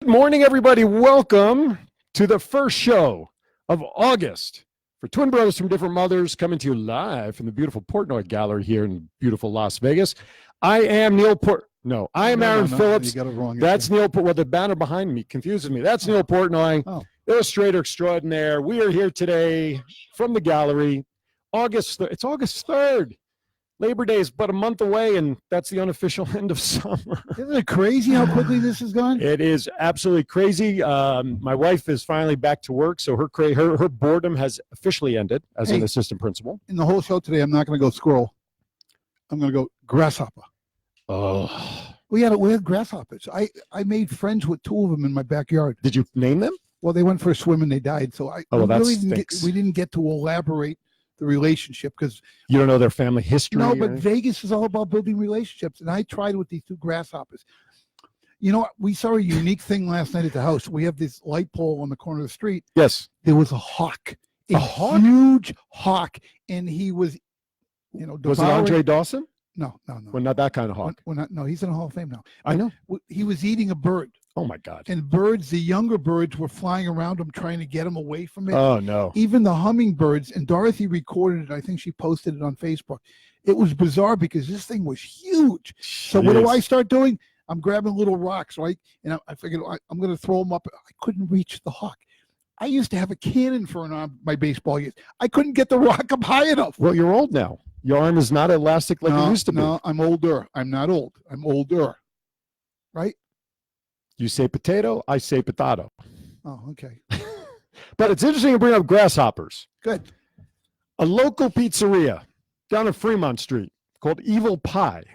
Good morning, everybody. Welcome to the first show of August for Twin Brothers from Different Mothers, coming to you live from the beautiful Portnoy Gallery here in beautiful Las Vegas. I am Aaron Phillips. You got it wrong. That's Neil. Well, the banner behind me confuses me. That's Neil Portnoy, illustrator extraordinaire. We are here today from the gallery. It's August 3rd. Labor Day is but a month away, and that's the unofficial end of summer. Isn't it crazy how quickly this has gone? It is absolutely crazy. My wife is finally back to work, so her boredom has officially ended as an assistant principal. In the whole show today, I'm not going to go squirrel. I'm going to go grasshopper. Oh. We had grasshoppers. I made friends with two of them in my backyard. Did you name them? Well, they went for a swim and they died. So we didn't get to elaborate the relationship because you don't know their family history. No, but Vegas is all about building relationships, and I tried with these two grasshoppers. You know, we saw a unique thing last night at the house. We have this light pole on the corner of the street. Yes, there was a hawk, huge hawk, and he was, was it Andre Dawson? No. Well, not that kind of hawk. No, he's in the Hall of Fame now. I know. He was eating a bird. Oh, my God. And the younger birds were flying around him, trying to get him away from it. Oh, no. Even the hummingbirds, and Dorothy recorded it. I think she posted it on Facebook. It was bizarre because this thing was huge. Jeez. So what do I start doing? I'm grabbing little rocks, right? And I figured I'm going to throw them up. I couldn't reach the hawk. I used to have a cannon for an arm, my baseball years. I couldn't get the rock up high enough. Well, you're old now. Your arm is not elastic like it used to be. No, I'm older. I'm not old. I'm older. Right? You say potato, I say potato. Oh, okay. But it's interesting to bring up grasshoppers. Good. A local pizzeria down on Fremont Street called Evil Pie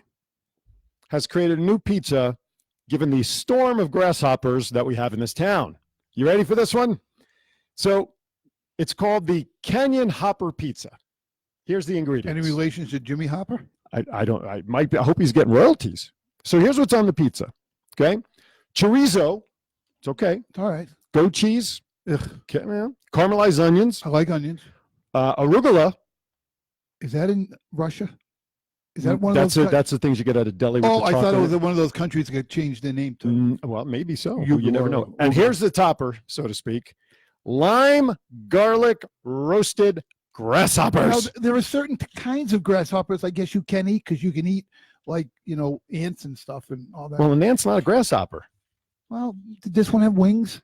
has created a new pizza given the storm of grasshoppers that we have in this town. You ready for this one? So it's called the Canyon Hopper Pizza. Here's the ingredients. Any relation to Jimmy Hopper? I hope he's getting royalties. So here's what's on the pizza. Okay. Chorizo. It's okay. All right. Goat cheese. Okay, man. Caramelized onions. I like onions. Arugula. Is that in Russia? Is that one of those? That's the things you get at a deli. Oh, I thought it was one of those countries that got changed their name to. Well, maybe so. You never know. And here's the topper, so to speak. Lime garlic roasted grasshoppers. Now, there are certain kinds of grasshoppers I guess you can eat because you can eat like, ants and stuff and all that. Well, an ant's not a grasshopper. Well, did this one have wings?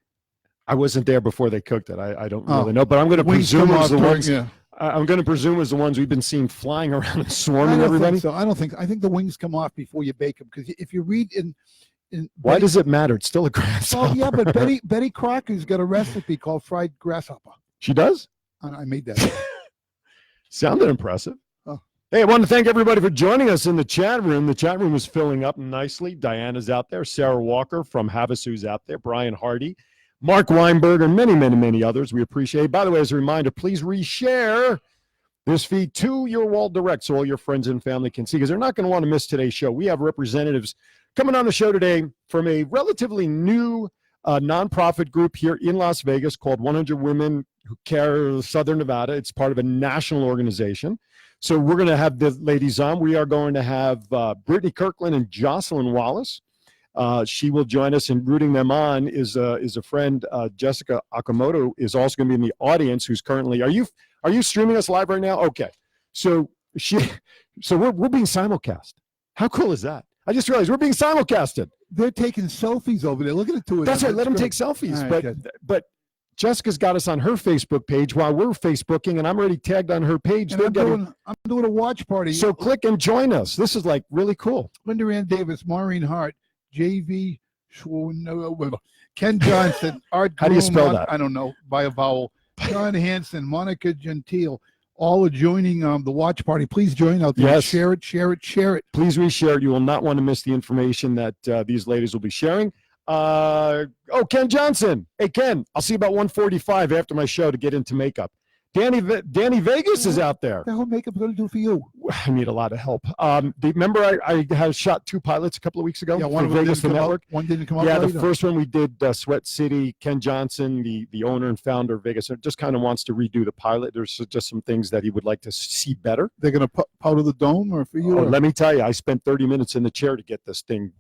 I wasn't there before they cooked it. I don't really know, but I'm going to presume it was the ones. Yeah. I'm going to presume as the ones we've been seeing flying around and swarming everybody. I think the wings come off before you bake them because if you read in why does it matter? It's still a grasshopper. Oh yeah, but Betty Crocker's got a recipe called fried grasshopper. She does? I made that. Sounded impressive. Oh. Hey, I want to thank everybody for joining us in the chat room. The chat room is filling up nicely. Diana's out there. Sarah Walker from Havasu's out there. Brian Hardy. Mark Weinberg, and many, many, many others. We appreciate it. By the way, as a reminder, please reshare this feed to your wall direct so all your friends and family can see, because they're not going to want to miss today's show. We have representatives coming on the show today from a relatively new nonprofit group here in Las Vegas called 100 Women Who Care Southern Nevada. It's part of a national organization. So we're going to have the ladies on. We are going to have Brittany Kirkland and Jocelyn Wallace. She will join us, and rooting them on is a friend, Jessica Akamoto, is also going to be in the audience, who's currently, are you streaming us live right now? Okay. So we're being simulcast. How cool is that? I just realized we're being simulcasted. They're taking selfies over there. Look at it too. That's right. Let them take selfies. Right, but Jessica's got us on her Facebook page while we're Facebooking, and I'm already tagged on her page. I'm doing a watch party. So click and join us. This is like really cool. Linda Ann Davis, Maureen Hart, J.V. Ken Johnson, Art How do you spell that? I don't know, by a vowel. John Hanson, Monica Gentile, all are joining the watch party. Please join out there. Yes. Share it. Please reshare it. You will not want to miss the information that these ladies will be sharing. Ken Johnson. Hey, Ken, I'll see you about 1:45 after my show to get into makeup. Danny Vegas is out there. What the hell makeup going to do for you? I need a lot of help. Remember I had shot 2 pilots a couple of weeks ago? Yeah, one for Vegas, the network. One didn't come out. Yeah, the first one we did Sweat City. Ken Johnson, the owner and founder of Vegas, just kind of wants to redo the pilot. There's just some things that he would like to see better. They're going to powder the dome or for you? Let me tell you, I spent 30 minutes in the chair to get this thing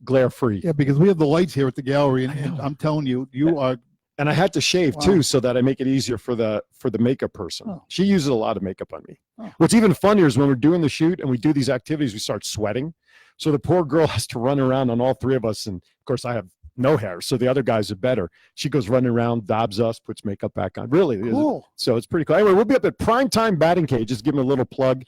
glare free. Yeah, because we have the lights here at the gallery, I and know. I'm telling you, you are. And I had to shave Wow. too, so that I make it easier for the makeup person. Oh. She uses a lot of makeup on me. Oh. What's even funnier is when we're doing the shoot and we do these activities, we start sweating. So the poor girl has to run around on all three of us, and of course I have no hair, so the other guys are better. She goes running around, dabs us, puts makeup back on. Really, Cool. so it's pretty cool. Anyway, we'll be up at Primetime Batting Cage. Just give them a little plug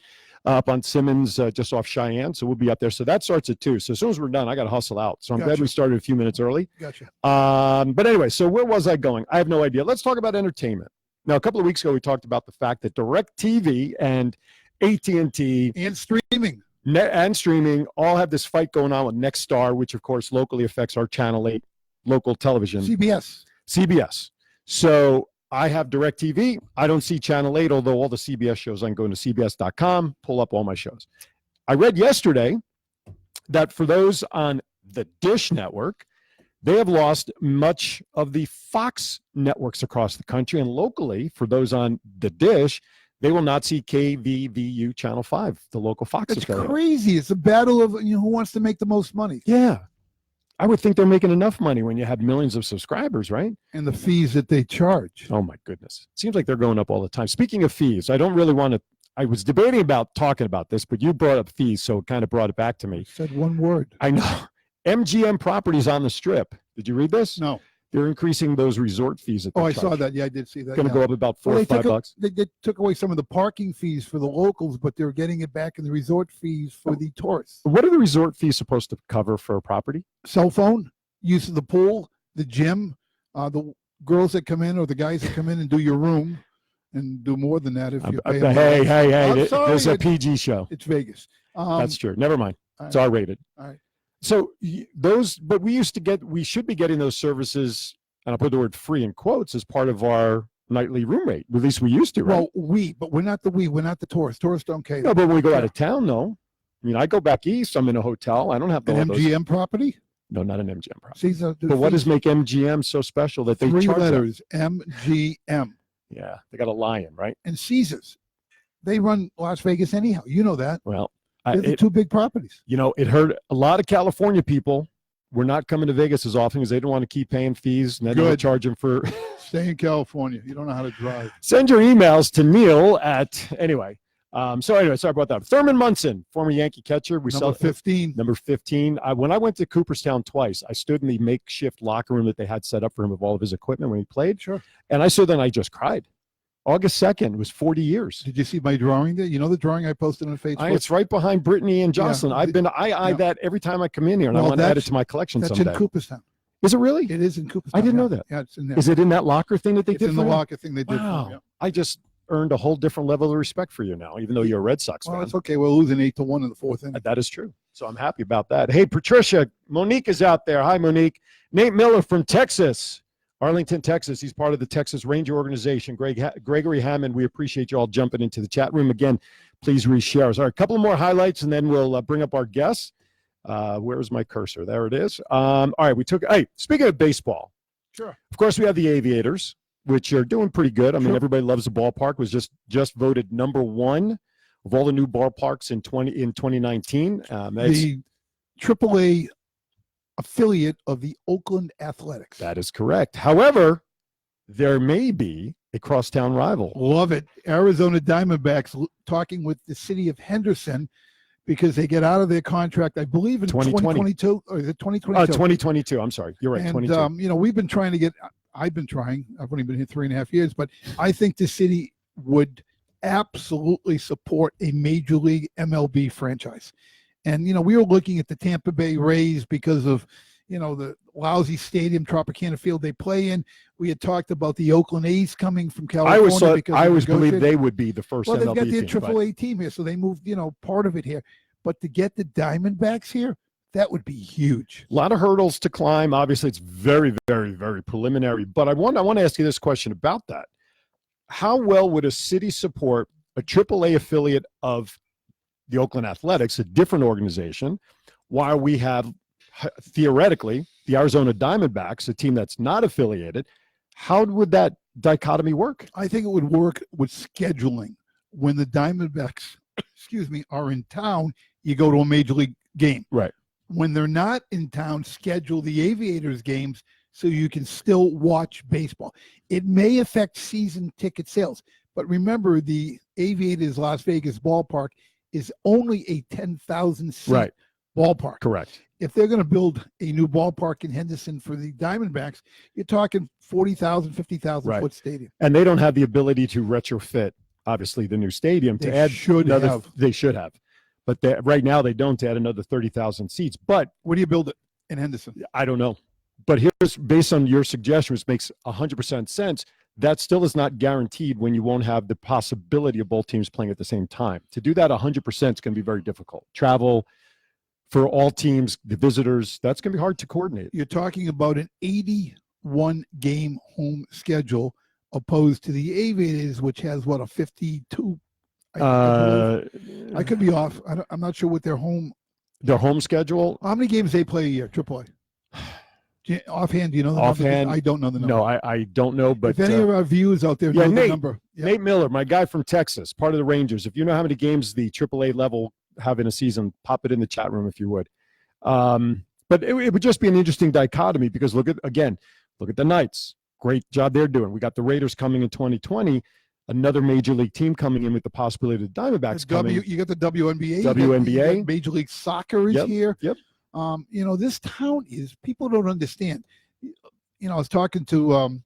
up on Simmons, just off Cheyenne. So we'll be up there. So that starts at 2. So as soon as we're done, I got to hustle out. So I'm glad Gotcha. we started a few minutes early. Gotcha. But anyway, so where was I going? I have no idea. Let's talk about entertainment. Now, a couple of weeks ago, we talked about the fact that DirecTV and AT&T And streaming. and streaming all have this fight going on with Nexstar, which of course locally affects our Channel 8 local television. CBS. So I have DirecTV. I don't see Channel 8, although all the CBS shows, I can go into CBS.com, pull up all my shows. I read yesterday that for those on the Dish Network, they have lost much of the Fox networks across the country. And locally, for those on the Dish, they will not see KVVU Channel 5, the local Fox It's affiliate. crazy. It's a battle of who wants to make the most money. Yeah. I would think they're making enough money when you have millions of subscribers, right? And the fees that they charge. Oh, my goodness. It seems like they're going up all the time. Speaking of fees, I don't really want to, I was debating about talking about this, but you brought up fees, so it kind of brought it back to me. Said one word. I know. MGM Properties on the Strip. Did you read this? No. They're increasing those resort fees. Oh, I saw that. Yeah, I did see that. Going to go up about $4 Well, or $5. They took away some of the parking fees for the locals, but they're getting it back in the resort fees for the tourists. What are the resort fees supposed to cover for a property? Cell phone, use of the pool, the gym, the girls that come in or the guys that come in and do your room, and do more than that if you pay them. Hey, I'm sorry, there's a PG show. It's Vegas. That's true. Never mind. It's right. R-rated. All right. So but we should be getting those services, and I'll put the word free in quotes, as part of our nightly room rate. At least we used to, right? Well, but we're not the tourists. Tourists don't care. No, but when we go out of town, though, I mean, I go back east, I'm in a hotel. I don't have An MGM property? No, not an MGM property. See, but what does make MGM so special that they 3 charge letters, MGM. Yeah, they got a lion, right? And Caesars. They run Las Vegas anyhow. You know that. Well, they're the 2 big properties. You know, it hurt a lot of California people. We're not coming to Vegas as often because they don't want to keep paying fees, and then they'll charge them for. Stay in California. You don't know how to drive. Send your emails to Neil anyway. Sorry about that. Thurman Munson, former Yankee catcher. Number 15. Number 15. When I went to Cooperstown twice, I stood in the makeshift locker room that they had set up for him with all of his equipment when he played. Sure. And I stood there and I just cried. August 2nd was 40 years. Did you see my drawing there? You know the drawing I posted on Facebook? It's right behind Brittany and Jocelyn. Yeah. I eye that every time I come in here, and I want to add it to my collection someday. That's in Cooperstown. Is it really? It is in Cooperstown. I didn't know that. Yeah, it's in there. Is it in that locker thing that they did? In the locker thing they did. Wow. For him, I just earned a whole different level of respect for you now, even though you're a Red Sox fan. Well, it's okay. We're losing 8-1 in the 4th inning. That is true. So I'm happy about that. Hey, Patricia, Monique is out there. Hi, Monique. Nate Miller from Texas, Arlington, Texas. He's part of the Texas Ranger organization. Gregory Hammond, we appreciate you all jumping into the chat room. Again, please reshare us. All right, a couple more highlights, and then we'll bring up our guests. Where's my cursor? There it is. All right, speaking of baseball. Sure. Of course, we have the Aviators, which are doing pretty good. I mean, everybody loves the ballpark. Was just voted number 1 of all the new ballparks in 2019. The AAA affiliate of the Oakland Athletics. That is correct. However, there may be a crosstown rival. Love it. Arizona Diamondbacks talking with the city of Henderson because they get out of their contract, I believe, in 2022. Or is it 2022? 2022. I'm sorry. You're right. And, 22. we've been trying to get – I've been trying. I've only been here 3.5 years. But I think the city would absolutely support a Major League MLB franchise. And, we were looking at the Tampa Bay Rays because of, the lousy stadium, Tropicana Field they play in. We had talked about the Oakland A's coming from California. I always believed they would be the first MLB team. Well, they've got their AAA team here, so they moved, part of it here. But to get the Diamondbacks here, that would be huge. A lot of hurdles to climb. Obviously, it's very, very, very preliminary. But I want to ask you this question about that. How well would a city support a AAA affiliate of the Oakland Athletics, a different organization, while we have theoretically the Arizona Diamondbacks, a team that's not affiliated? How would that dichotomy work? I think it would work with scheduling. When the Diamondbacks, are in town, you go to a major league game. Right. when they're not in town, schedule the Aviators games so you can still watch baseball. It may affect season ticket sales, but remember the Aviators Las Vegas ballpark is only a 10,000 seat ballpark. Correct. If they're going to build a new ballpark in Henderson for the Diamondbacks, you're talking 40,000, 50,000 foot stadium. And they don't have the ability to retrofit, obviously, the new stadium to add another. They should have. But right now they don't, to add another 30,000 seats. But where do you build it in Henderson? I don't know. But here's, based on your suggestion, which makes 100% sense, that still is not guaranteed when you won't have the possibility of both teams playing at the same time. To do that 100% is going to be very difficult. Travel for all teams, the visitors, that's going to be hard to coordinate. You're talking about an 81-game home schedule opposed to the Aviators, which has, what, a 52? I could be off. I'm not sure what their home schedule. How many games they play a year? AAA. Offhand, do you know the Offhand, number? I don't know the number. No, I don't know. But if any of our viewers out there know the number. Nate Miller, my guy from Texas, part of the Rangers. If you know how many games the AAA level have in a season, pop it in the chat room if you would. But it would just be an interesting dichotomy because look at the Knights. Great job they're doing. We got the Raiders coming in 2020. Another major league team coming in with the possibility of the Diamondbacks coming. You got the WNBA. WNBA. You got Major League Soccer is here. Yep. This town is, people don't understand. I was talking to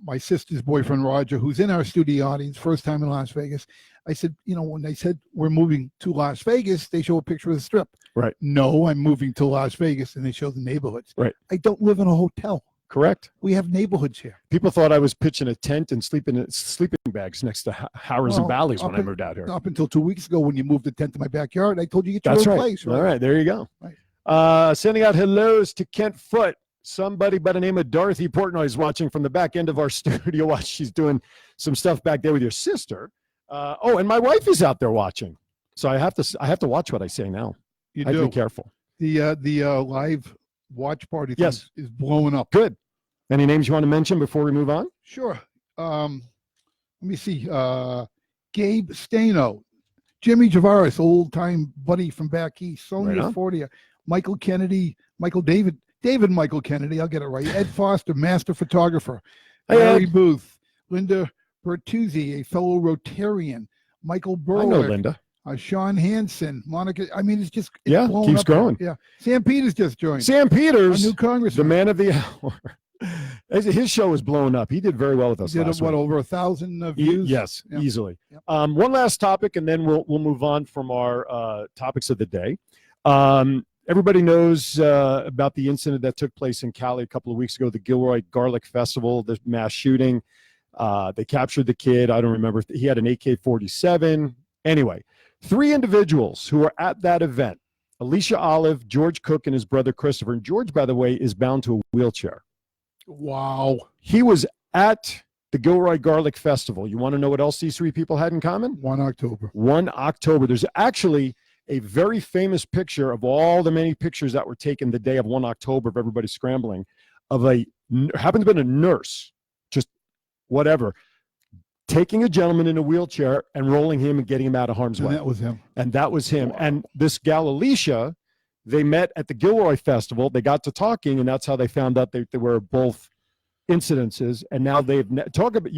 my sister's boyfriend, Roger, who's in our studio audience, first time in Las Vegas. I said, when they said we're moving to Las Vegas, they show a picture of the Strip. Right. No, I'm moving to Las Vegas, and they show the neighborhoods. Right. I don't live in a hotel. Correct. We have neighborhoods here. People thought I was pitching a tent and sleeping in sleeping bags next to Harrows and Valleys when I moved out here. Up until 2 weeks ago when you moved the tent to my backyard, I told you get your own place. Right? All right, there you go. Right. Sending out hellos to Kent Foote. Somebody by the name of Dorothy Portnoy is watching from the back end of our studio. Watch, she's doing some stuff back there with your sister. And my wife is out there watching. So I have to watch what I say now. I have to be careful. The live watch party is blowing up. Good. Any names you want to mention before we move on? Sure. Let me see. Gabe Stano, Jimmy Javaris, old-time buddy from back east, Sonia Fortia, Michael Kennedy, David Michael Kennedy, I'll get it right, Ed Foster, master photographer, Larry Booth, Linda Bertuzzi, a fellow Rotarian, Michael Berwick. I know Linda. Sean Hansen, Monica. I mean, it's keeps growing. Yeah. Sam Peters just joined. Sam Peters, a new congressman. The man of the hour. His show was blowing up. He did very well with us. He did over 1,000 views? Yes, easily. Yep. One last topic, and then we'll move on from our topics of the day. Everybody knows about the incident that took place in Cali a couple of weeks ago, the Gilroy Garlic Festival, the mass shooting. They captured the kid. I don't remember. He had an AK-47. Anyway, 3 individuals who were at that event, Alicia Olive, George Cook, and his brother Christopher. And George, by the way, is bound to a wheelchair. Wow. He was at the Gilroy Garlic Festival. You want to know what else these 3 people had in common? 1 October. 1 October. There's actually a very famous picture of all the many pictures that were taken the day of 1 October of everybody scrambling, of happened to be a nurse, just whatever, taking a gentleman in a wheelchair and rolling him and getting him out of harm's way. And that was him. Wow. And this gal, Alicia, they met at the Gilroy Festival. They got to talking, and that's how they found out they were both incidences. And now you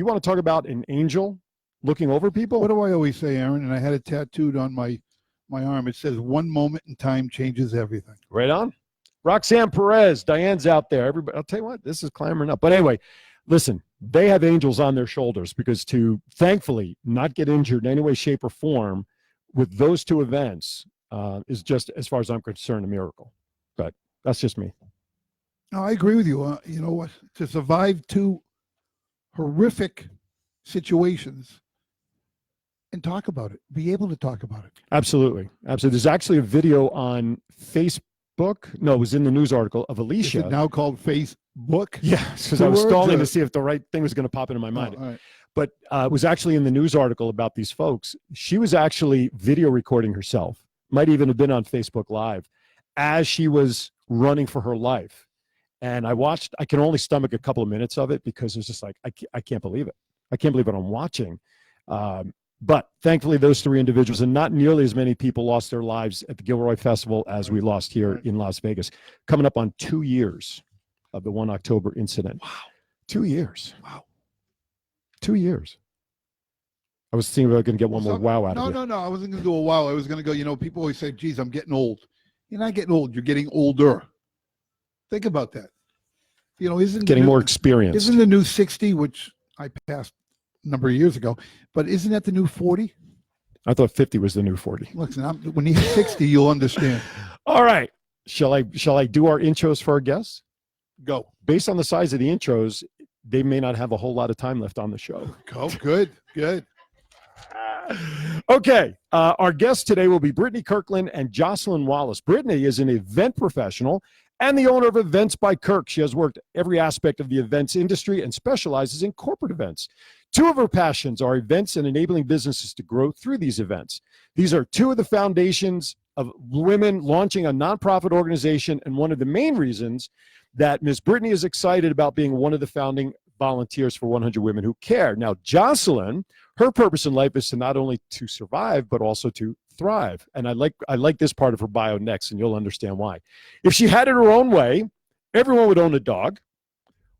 want to talk about an angel looking over people? What do I always say, Aaron? And I had it tattooed on my arm. It says, one moment in time changes everything. Right on. Roxanne Perez, Diane's out there. Everybody, I'll tell you what, this is clambering up. But anyway, listen, they have angels on their shoulders because to thankfully not get injured in any way, shape, or form with those 2 events is just, as far as I'm concerned, a miracle. But that's just me. No, I agree with you. You know what? To survive 2 horrific situations and talk about it, be able to talk about it. Absolutely. There's actually a video on Facebook. No, it was in the news article of Alicia. Is it now called Facebook? Yes, because I was stalling to see if the right thing was going to pop into my mind. All right. But it was actually in the news article about these folks. She was actually video recording herself. Might even have been on Facebook Live as she was running for her life. And I can only stomach a couple of minutes of it because it's just like, I can't believe it. I can't believe what I'm watching. But thankfully, those three individuals and not nearly as many people lost their lives at the Gilroy Festival as we lost here in Las Vegas. Coming up on 2 years of the 1 October incident. Wow. 2 years. Wow. 2 years. I was thinking about going to get one more wow out of it. No. I wasn't going to do a wow. I was going to go, people always say, geez, I'm getting old. You're not getting old. You're getting older. Think about that. Isn't getting more experienced. Isn't the new 60, which I passed a number of years ago, but isn't that the new 40? I thought 50 was the new 40. Listen, when you hit 60, you'll understand. All right. Shall I do our intros for our guests? Go. Based on the size of the intros, they may not have a whole lot of time left on the show. Go. Good. Okay. Our guests today will be Brittany Kirkland and Jocelyn Wallace. Brittany is an event professional and the owner of Events by Kirk. She has worked every aspect of the events industry and specializes in corporate events. Two of her passions are events and enabling businesses to grow through these events. These are two of the foundations of women launching a nonprofit organization, and one of the main reasons that Ms. Brittany is excited about being one of the founding volunteers for 100 Women Who Care. Now, Jocelyn, her purpose in life is to not only to survive, but also to thrive. And I like this part of her bio next, and you'll understand why. If she had it her own way, everyone would own a dog,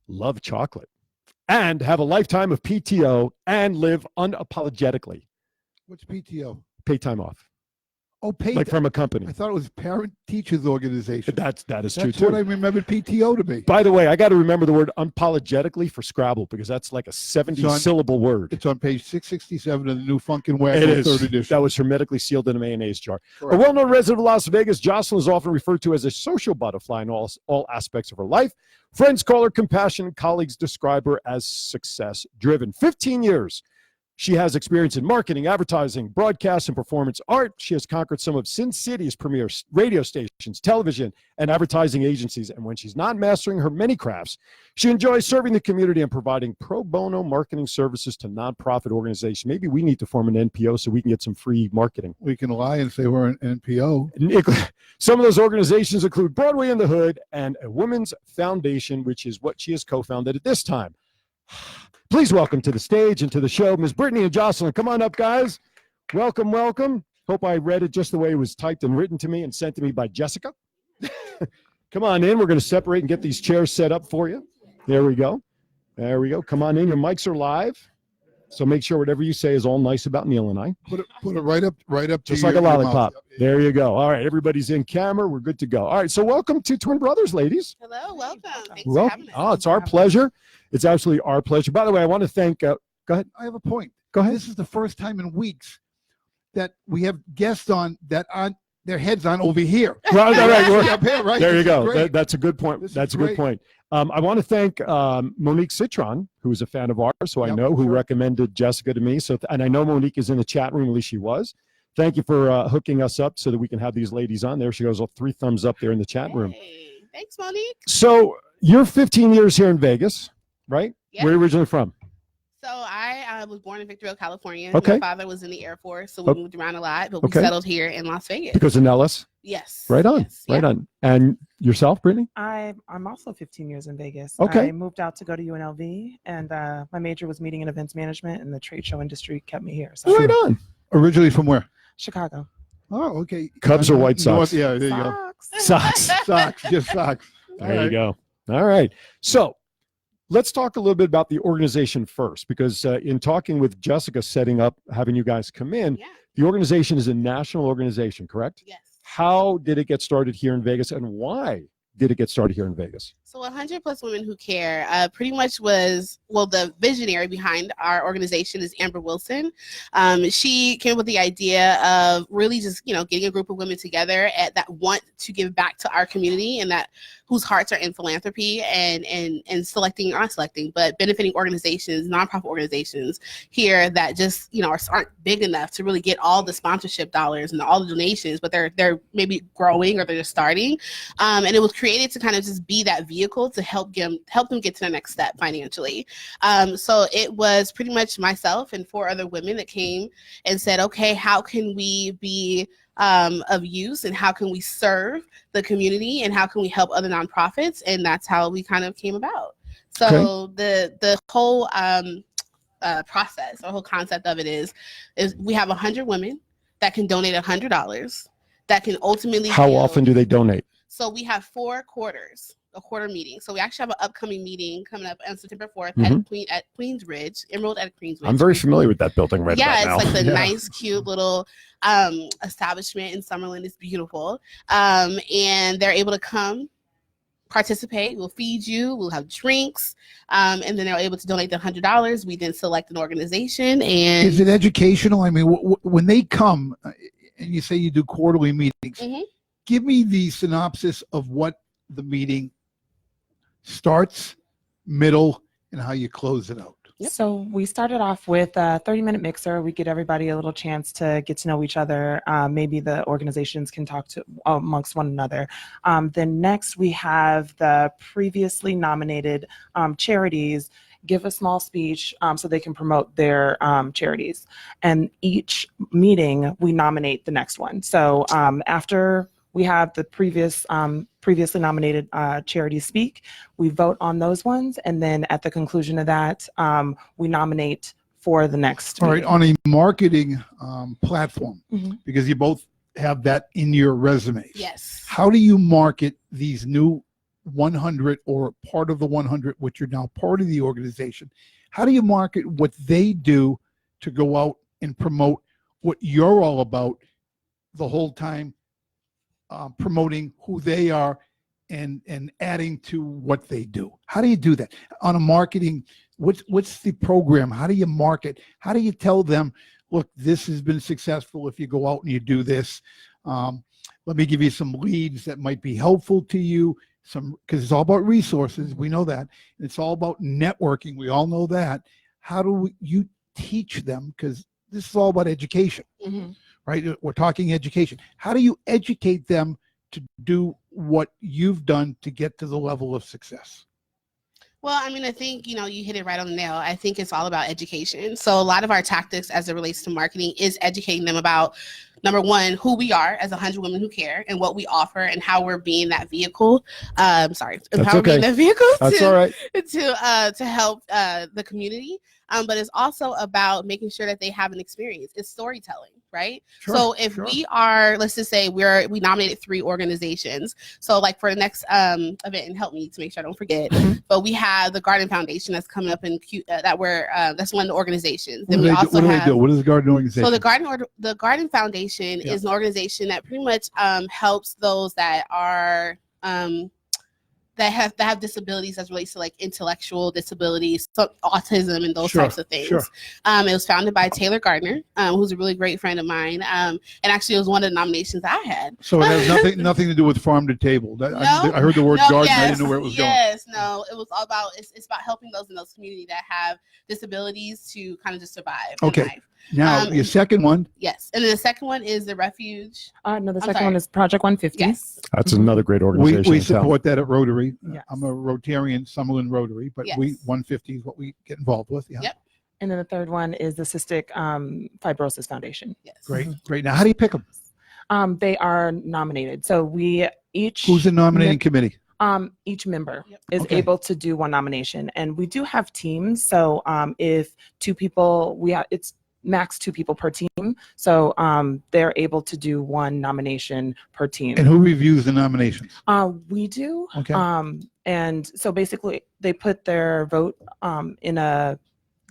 love chocolate, and have a lifetime of PTO and live unapologetically. What's PTO? Paid time off. Oh, paid. Like from a company. I thought it was Parent Teachers Organization. That is true That's too. what I remembered PTO to be. By the way, I got to remember the word unapologetically for Scrabble, because that's like a 70-syllable word. It's on page 667 of the new Funkin' It Wagon is. 3rd edition. That was hermetically sealed in a mayonnaise jar. Correct. A well-known resident of Las Vegas, Jocelyn is often referred to as a social butterfly in all aspects of her life. Friends call her compassionate, colleagues describe her as success-driven. 15 years. She has experience in marketing, advertising, broadcast, and performance art. She has conquered some of Sin City's premier radio stations, television, and advertising agencies. And when she's not mastering her many crafts, she enjoys serving the community and providing pro bono marketing services to nonprofit organizations. Maybe we need to form an NPO so we can get some free marketing. We can lie and say we're an NPO. Some of those organizations include Broadway in the Hood and a Women's Foundation, which is what she has co-founded at this time. Please welcome to the stage and to the show, Ms. Brittany and Jocelyn. Come on up, guys. Welcome. Hope I read it just the way it was typed and written to me and sent to me by Jessica. Come on in. We're going to separate and get these chairs set up for you. There we go. Come on in. Your mics are live, so make sure whatever you say is all nice about Neil and I. Put it right up to just like a lollipop. There you go. All right, everybody's in camera. We're good to go. All right, so welcome to Twin Brothers, ladies. Hello, welcome. Thanks for having us. Oh, it's our pleasure. It's absolutely our pleasure. By the way, I want to thank. Go ahead. I have a point. Go ahead. This is the first time in weeks that we have guests on that on their heads on over here. Right. Up here, right? There you This is go. great. That's a good point. This is That's a good great. point. I want to thank Monique Citron, who is a fan of ours, who I Yep, know, who sure. recommended Jessica to me. So, and I know Monique is in the chat room. At least she was. Thank you for hooking us up so that we can have these ladies on. There she goes. 3 thumbs up there in the chat room. Hey, thanks, Monique. So you're 15 years here in Vegas, right? Yeah. Where are you originally from? So I was born in Victorville, California. Okay. My father was in the Air Force, so we Okay. moved around a lot, but we Okay. settled here in Las Vegas. Because of Nellis. Yes. Right on. Yes, Right yeah. on. And yourself, Brittany? I'm also 15 years in Vegas. Okay. I moved out to go to UNLV, and my major was meeting and events management, and the trade show industry kept me here. So Right on. Originally from where? Chicago. Oh, okay. Cubs or White Sox? Yeah, there you go. Socks. Socks. Socks, just socks. There you go. All right. So let's talk a little bit about the organization first, because in talking with Jessica, setting up, having you guys come in, Yeah. the organization is a national organization, correct? Yes. How did it get started here in Vegas, and why did it get started here in Vegas? So 100 Plus Women Who Care pretty much was, well, the visionary behind our organization is Amber Wilson. She came up with the idea of really just, getting a group of women together that want to give back to our community and that whose hearts are in philanthropy and not selecting, but benefiting organizations, nonprofit organizations here that just, aren't big enough to really get all the sponsorship dollars and all the donations, but they're maybe growing or they're just starting. And it was created to kind of just be that vehicle to help them get to the next step financially. So it was pretty much myself and 4 other women that came and said, okay, how can we be of use, and how can we serve the community, and how can we help other nonprofits? And that's how we kind of came about. So the whole process, our whole concept of it is we have 100 women that can donate $100 that can ultimately. How often do they donate? So we have 4 quarters, a quarter meeting. So we actually have an upcoming meeting coming up on September 4th at Queensridge, Emerald at Queensridge. I'm very familiar with that building right yeah, about now. It's like the nice, cute little establishment in Summerlin. It's beautiful. And they're able to come participate. We'll feed you. We'll have drinks. And then they're able to donate the $100. We then select an organization. And is it educational? I mean, when they come and you say you do quarterly meetings, give me the synopsis of what the meeting starts, middle, and how you close it out. Yep. So we started off with a 30-minute mixer. We get everybody a little chance to get to know each other. Maybe the organizations can talk to amongst one another. Then next we have the previously nominated charities give a small speech so they can promote their charities. And each meeting we nominate the next one. So after we have the previously nominated charities speak, we vote on those ones, and then at the conclusion of that, we nominate for the next All right, meeting. on a marketing platform, because you both have that in your resumes. yes. How do you market these new 100 or part of the 100, which are now part of the organization? How do you market what they do to go out and promote what you're all about the whole time? Promoting who they are and adding to what they do. How do you do that on a marketing? What's the program? How do you market? How do you tell them, look, this has been successful if you go out and you do this? Let me give you some leads that might be helpful to you. Because it's all about resources. We know that. It's all about networking. We all know that. How do you teach them? Because this is all about education. Right? We're talking education. How do you educate them to do what you've done to get to the level of success? Well, I mean, I think, you hit it right on the nail. I think it's all about education. So a lot of our tactics as it relates to marketing is educating them about, number one, who we are as 100 Women Who Care and what we offer and how we're being that vehicle. That's We're okay. being that vehicle That's all right. to help the community. But it's also about making sure that they have an experience. It's storytelling, right? So if we are, let's just say we nominated 3 organizations. So like for the next event, and help me to make sure I don't forget, but we have the Garden Foundation that's coming up in that's one of the organizations. Then What do they do? What is the Garden organization? So the Garden Foundation is an organization that pretty much helps those that are that have disabilities as relates to like intellectual disabilities, so autism and those types of things. It was founded by Taylor Gardner, who's a really great friend of mine. And actually it was one of the nominations I had. So it has nothing to do with farm to table. I heard the word garden. I didn't know where it was going. No, it was all about, it's about helping those in those communities that have disabilities to kind of just survive in life. Now, your second one. Yes. And then the second one is the Refuge. No, the second one is Project 150. Yes. That's another great organization. We support that at Rotary. Yes. I'm a Rotarian, Summerlin Rotary, but 150 is what we get involved with. Yeah. Yep. And then the third one is the Cystic Fibrosis Foundation. Yes. Great. Now, how do you pick them? They are nominated. So we each. Who's the nominating committee? Each member is able to do one nomination, and we do have teams. So if 2 people, it's max 2 people per team. So they're able to do 1 nomination per team. And who reviews the nominations? We do. Okay. And so basically they put their vote in a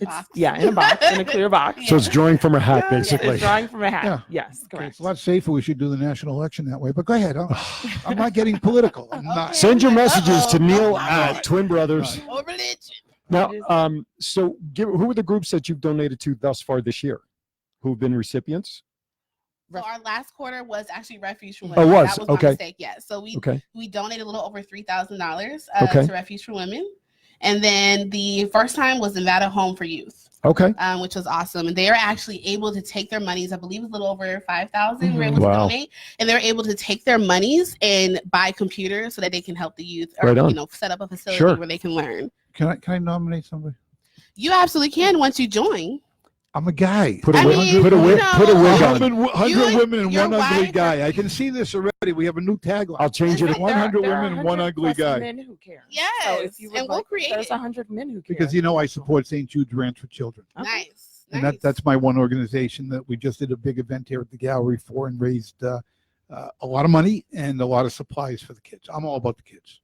box. In a box, in a clear box. So it's drawing from a hat, basically. It's drawing from a hat. Yeah. Yes, correct. It's a lot safer. We should do the national election that way. But go ahead. I'm not getting political. I'm not. Send your messages to Neil at Twin Brothers. Or religion. Now, so who are the groups that you've donated to thus far this year? Who've been recipients? So our last quarter was actually Refuge for Oh, Women. was? That was Okay. my mistake. Yeah. So we donated a little over $3,000 to Refuge for Women. And then the first time was Nevada Home for Youth. Okay. Which was awesome. And they are actually able to take their monies. I believe it was a little over 5,000. We were able to donate, and they're able to take their monies and buy computers so that they can help the youth, or set up a facility where they can learn. Can I nominate somebody? You absolutely can once you join. I'm a guy. Put a I wig, mean, put a wig, you know, put a wig on. 100 You- women and your one ugly wife- guy. I can see this already. We have a new tagline. I'll change it. There are- 100 There are women and one 100 ugly plus guy. Men who care. Yes, So if you would and we'll like, create there's it. 100 men who care. Because I support St. Jude's Ranch for Children. Okay. Nice. And nice. that's my one organization that we just did a big event here at the gallery for and raised a lot of money and a lot of supplies for the kids. I'm all about the kids.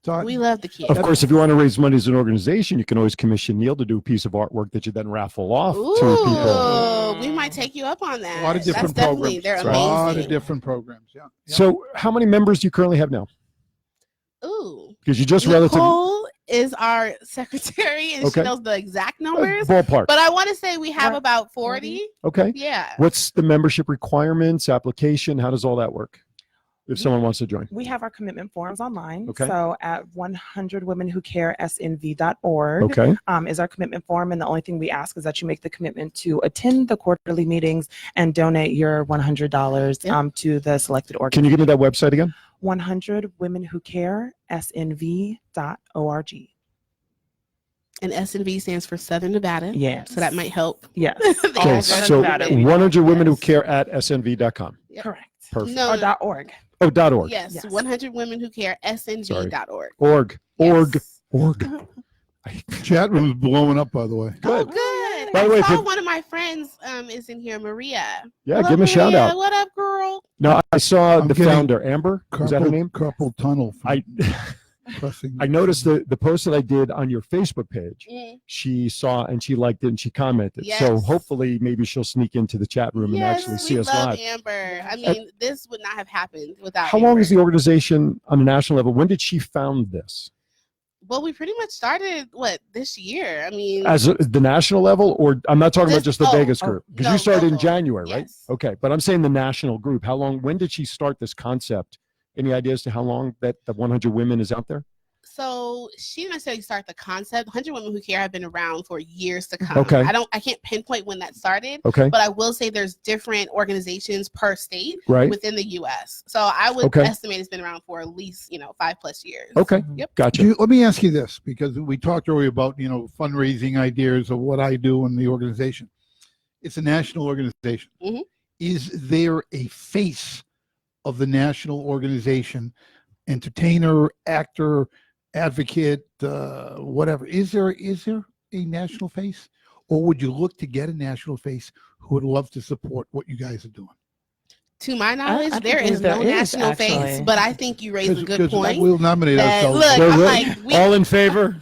So We love the kids. Of course, if you want to raise money as an organization, you can always commission Neil to do a piece of artwork that you then raffle off to people. Ooh, we might take you up on that. a lot of different That's definitely, programs. they're A amazing. lot of different programs. Yeah. So, how many members do you currently have now? Ooh. Because you just relatively Nicole is our secretary, and Okay. she knows the exact numbers. ballpark. But I want to say we have Right. about 40. Okay. Yeah. What's the membership requirements, application? How does all that work? If someone wants to join. We have our commitment forms online. Okay. So at 100womenwhocaresnv.org Okay. is our commitment form. And the only thing we ask is that you make the commitment to attend the quarterly meetings and donate your $100 Yep. to the selected Can organization. you give me that website again? 100womenwhocaresnv.org. And SNV stands for Southern Nevada. Yes. So that might help. Yes. The Okay. address So, of it. 100 women who Yes. care at snv.com. Yep. Correct. Perfect. No, Or no. .org. Oh, .org. Yes, Yes. 100 women who care, snv.org. Org. Org. Yes. Org. Chat room's blowing up, by the way. Oh, Good. good. By the way, I saw if- one of my friends is in here, Maria. Yeah, Hello, give him a shout Maria. out. What up, girl? No, I saw I'm the getting founder, Amber. Is that her name? Carpal tunnel. From I pressing. I noticed the post that I did on your Facebook page. Mm. She saw and she liked it and she commented. So Yes. hopefully maybe she'll sneak into the chat room and actually see we us love live. Amber. I mean, this would not have happened without How long Amber. is the organization on a national level? When did she found this? Well, we pretty much started, this year? I mean, As the national level, or I'm not talking about This- just the oh, Vegas oh, group because no, you started in local. January, right? Yes. Okay, but I'm saying the national group. How long? When did she start this concept? Any ideas to how long that the 100 women is out there? so she didn't necessarily start the concept. 100 Women Who Care have been around for years to come. Okay. I can't pinpoint when that started, Okay, but I will say there's different organizations per state right. within the U.S. So I would Okay. estimate it's been around for at least 5+ years. Okay, Yep. gotcha. Let me ask you this, because we talked earlier about fundraising ideas of what I do in the organization. It's a national organization. Mhm. Is there a face of the national organization, entertainer, actor, advocate, whatever? Is there a national face, or would you look to get a national face who would love to support what you guys are doing? To my knowledge, I there believe is no there is, national face, actually. but I think you raise a good 'Cause point. We'll nominate that- ourselves. look, We're I'm ready. like, we, All in favor?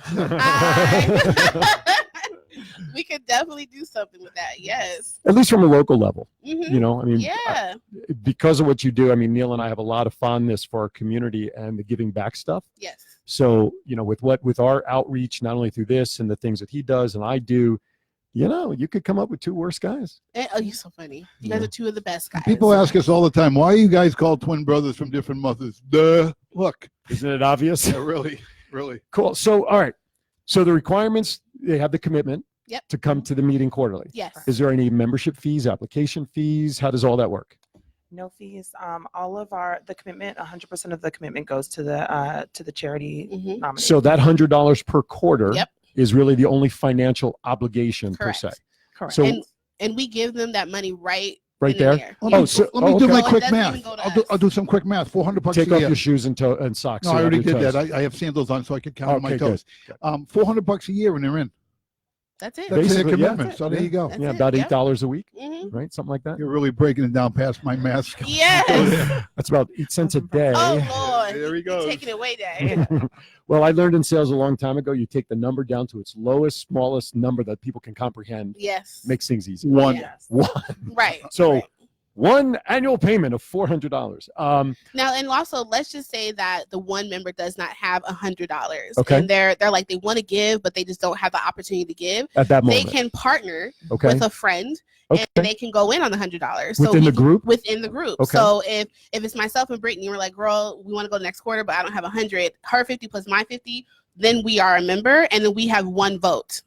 we could definitely do something with that. Yes. At least from a local level, Mhm. I mean, Yeah. because of what you do. I mean, Neil and I have a lot of fondness for our community and the giving back stuff. Yes. So, with our outreach, not only through this and the things that he does and I do, you could come up with two worse guys. Oh, you're so funny. You guys Yeah. are two of the best guys. People ask us all the time, why are you guys called twin brothers from different mothers? Duh. Look, Isn't it obvious? yeah, really, really. Cool. So, all right. So the requirements, they have the commitment Yep. to come to the meeting quarterly. Yes. Is there any membership fees, application fees? How does all that work? No fees. All of the commitment, 100% of the commitment goes to the charity Mhm. nomination. So that $100 per quarter Yep. is really the only financial obligation Correct. per se. Correct. So And we give them that money right right in there, Let Yeah. me, so- let me oh, do okay. my So it quick doesn't even math. go to I'll do, us. I'll do some quick math. $400 take a off year. your shoes and socks. No, so I already have your did toes. that. I have sandals on so I could count on my Okay, good, toes. good. $400 a year and they're in. That's it. That's Basically, their yeah. commitment. So there you go. That's Yeah, it, about yep. $8 a week, Mhm. right? Something like that. You're really breaking it down past my mask. Yes. That's about 8 cents a day. Oh Lord. There he You're goes. taking it way down. Well, I learned in sales a long time ago, you take the number down to its lowest, smallest number that people can comprehend. Yes. Makes things easy. One. Yes. One. Right. So right. one annual payment of $400. Now, and also, let's just say that the one member does not have $100. Okay. And they're like, they want to give, but they just don't have the opportunity to give. At that They moment. can partner Okay. with a friend, Okay. and they can go in on the $100. Within the group? Within the group. Okay. So if it's myself and Brittany, we're like, girl, we want to go next quarter, but I don't have 100. Her 50 plus my 50. Then we are a member, and then we have one vote.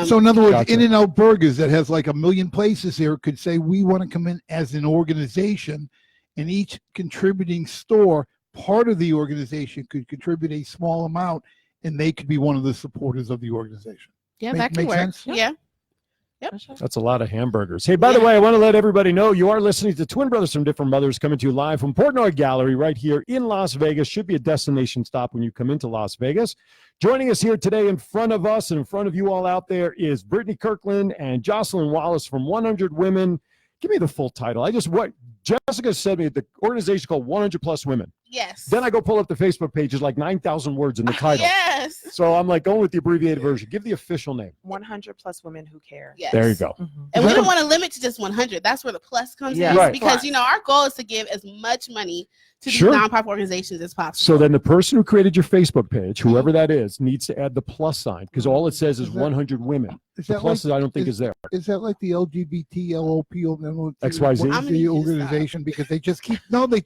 So in other words, Gotcha. In-N-Out Burgers that has like 1 million places here could say we want to come in as an organization, and each contributing store, part of the organization could contribute a small amount, and they could be one of the supporters of the organization. yeah, make- that can make work. sense? Yeah. Yep. For sure. That's a lot of hamburgers. Hey, by the way, I want to let everybody know you are listening to Twin Brothers from Different Mothers coming to you live from Portnoy Gallery right here in Las Vegas. Should be a destination stop when you come into Las Vegas. Joining us here today in front of us and in front of you all out there is Brittany Kirkland and Jocelyn Wallace from 100 Women. Give me the full title. Jessica said me the organization called 100 Plus Women. Yes. Then I go pull up the Facebook page. It's like 9,000 words in the title. Yes. So I'm like going with the abbreviated version. Give the official name. 100 plus women who care. Yes. There you go. And we don't want to limit to just 100. That's where the plus comes Yeah. in. Right. Because, Plus. our goal is to give as much money to Sure. these nonprofit organizations as possible. So then the person who created your Facebook page, whoever that is, needs to add the plus sign because all it says is Is that- 100 women. Is The that plus like, I don't think is there. is that like the LGBT, LOP, XYZ? I'm gonna need you to organization? Because they just keep adding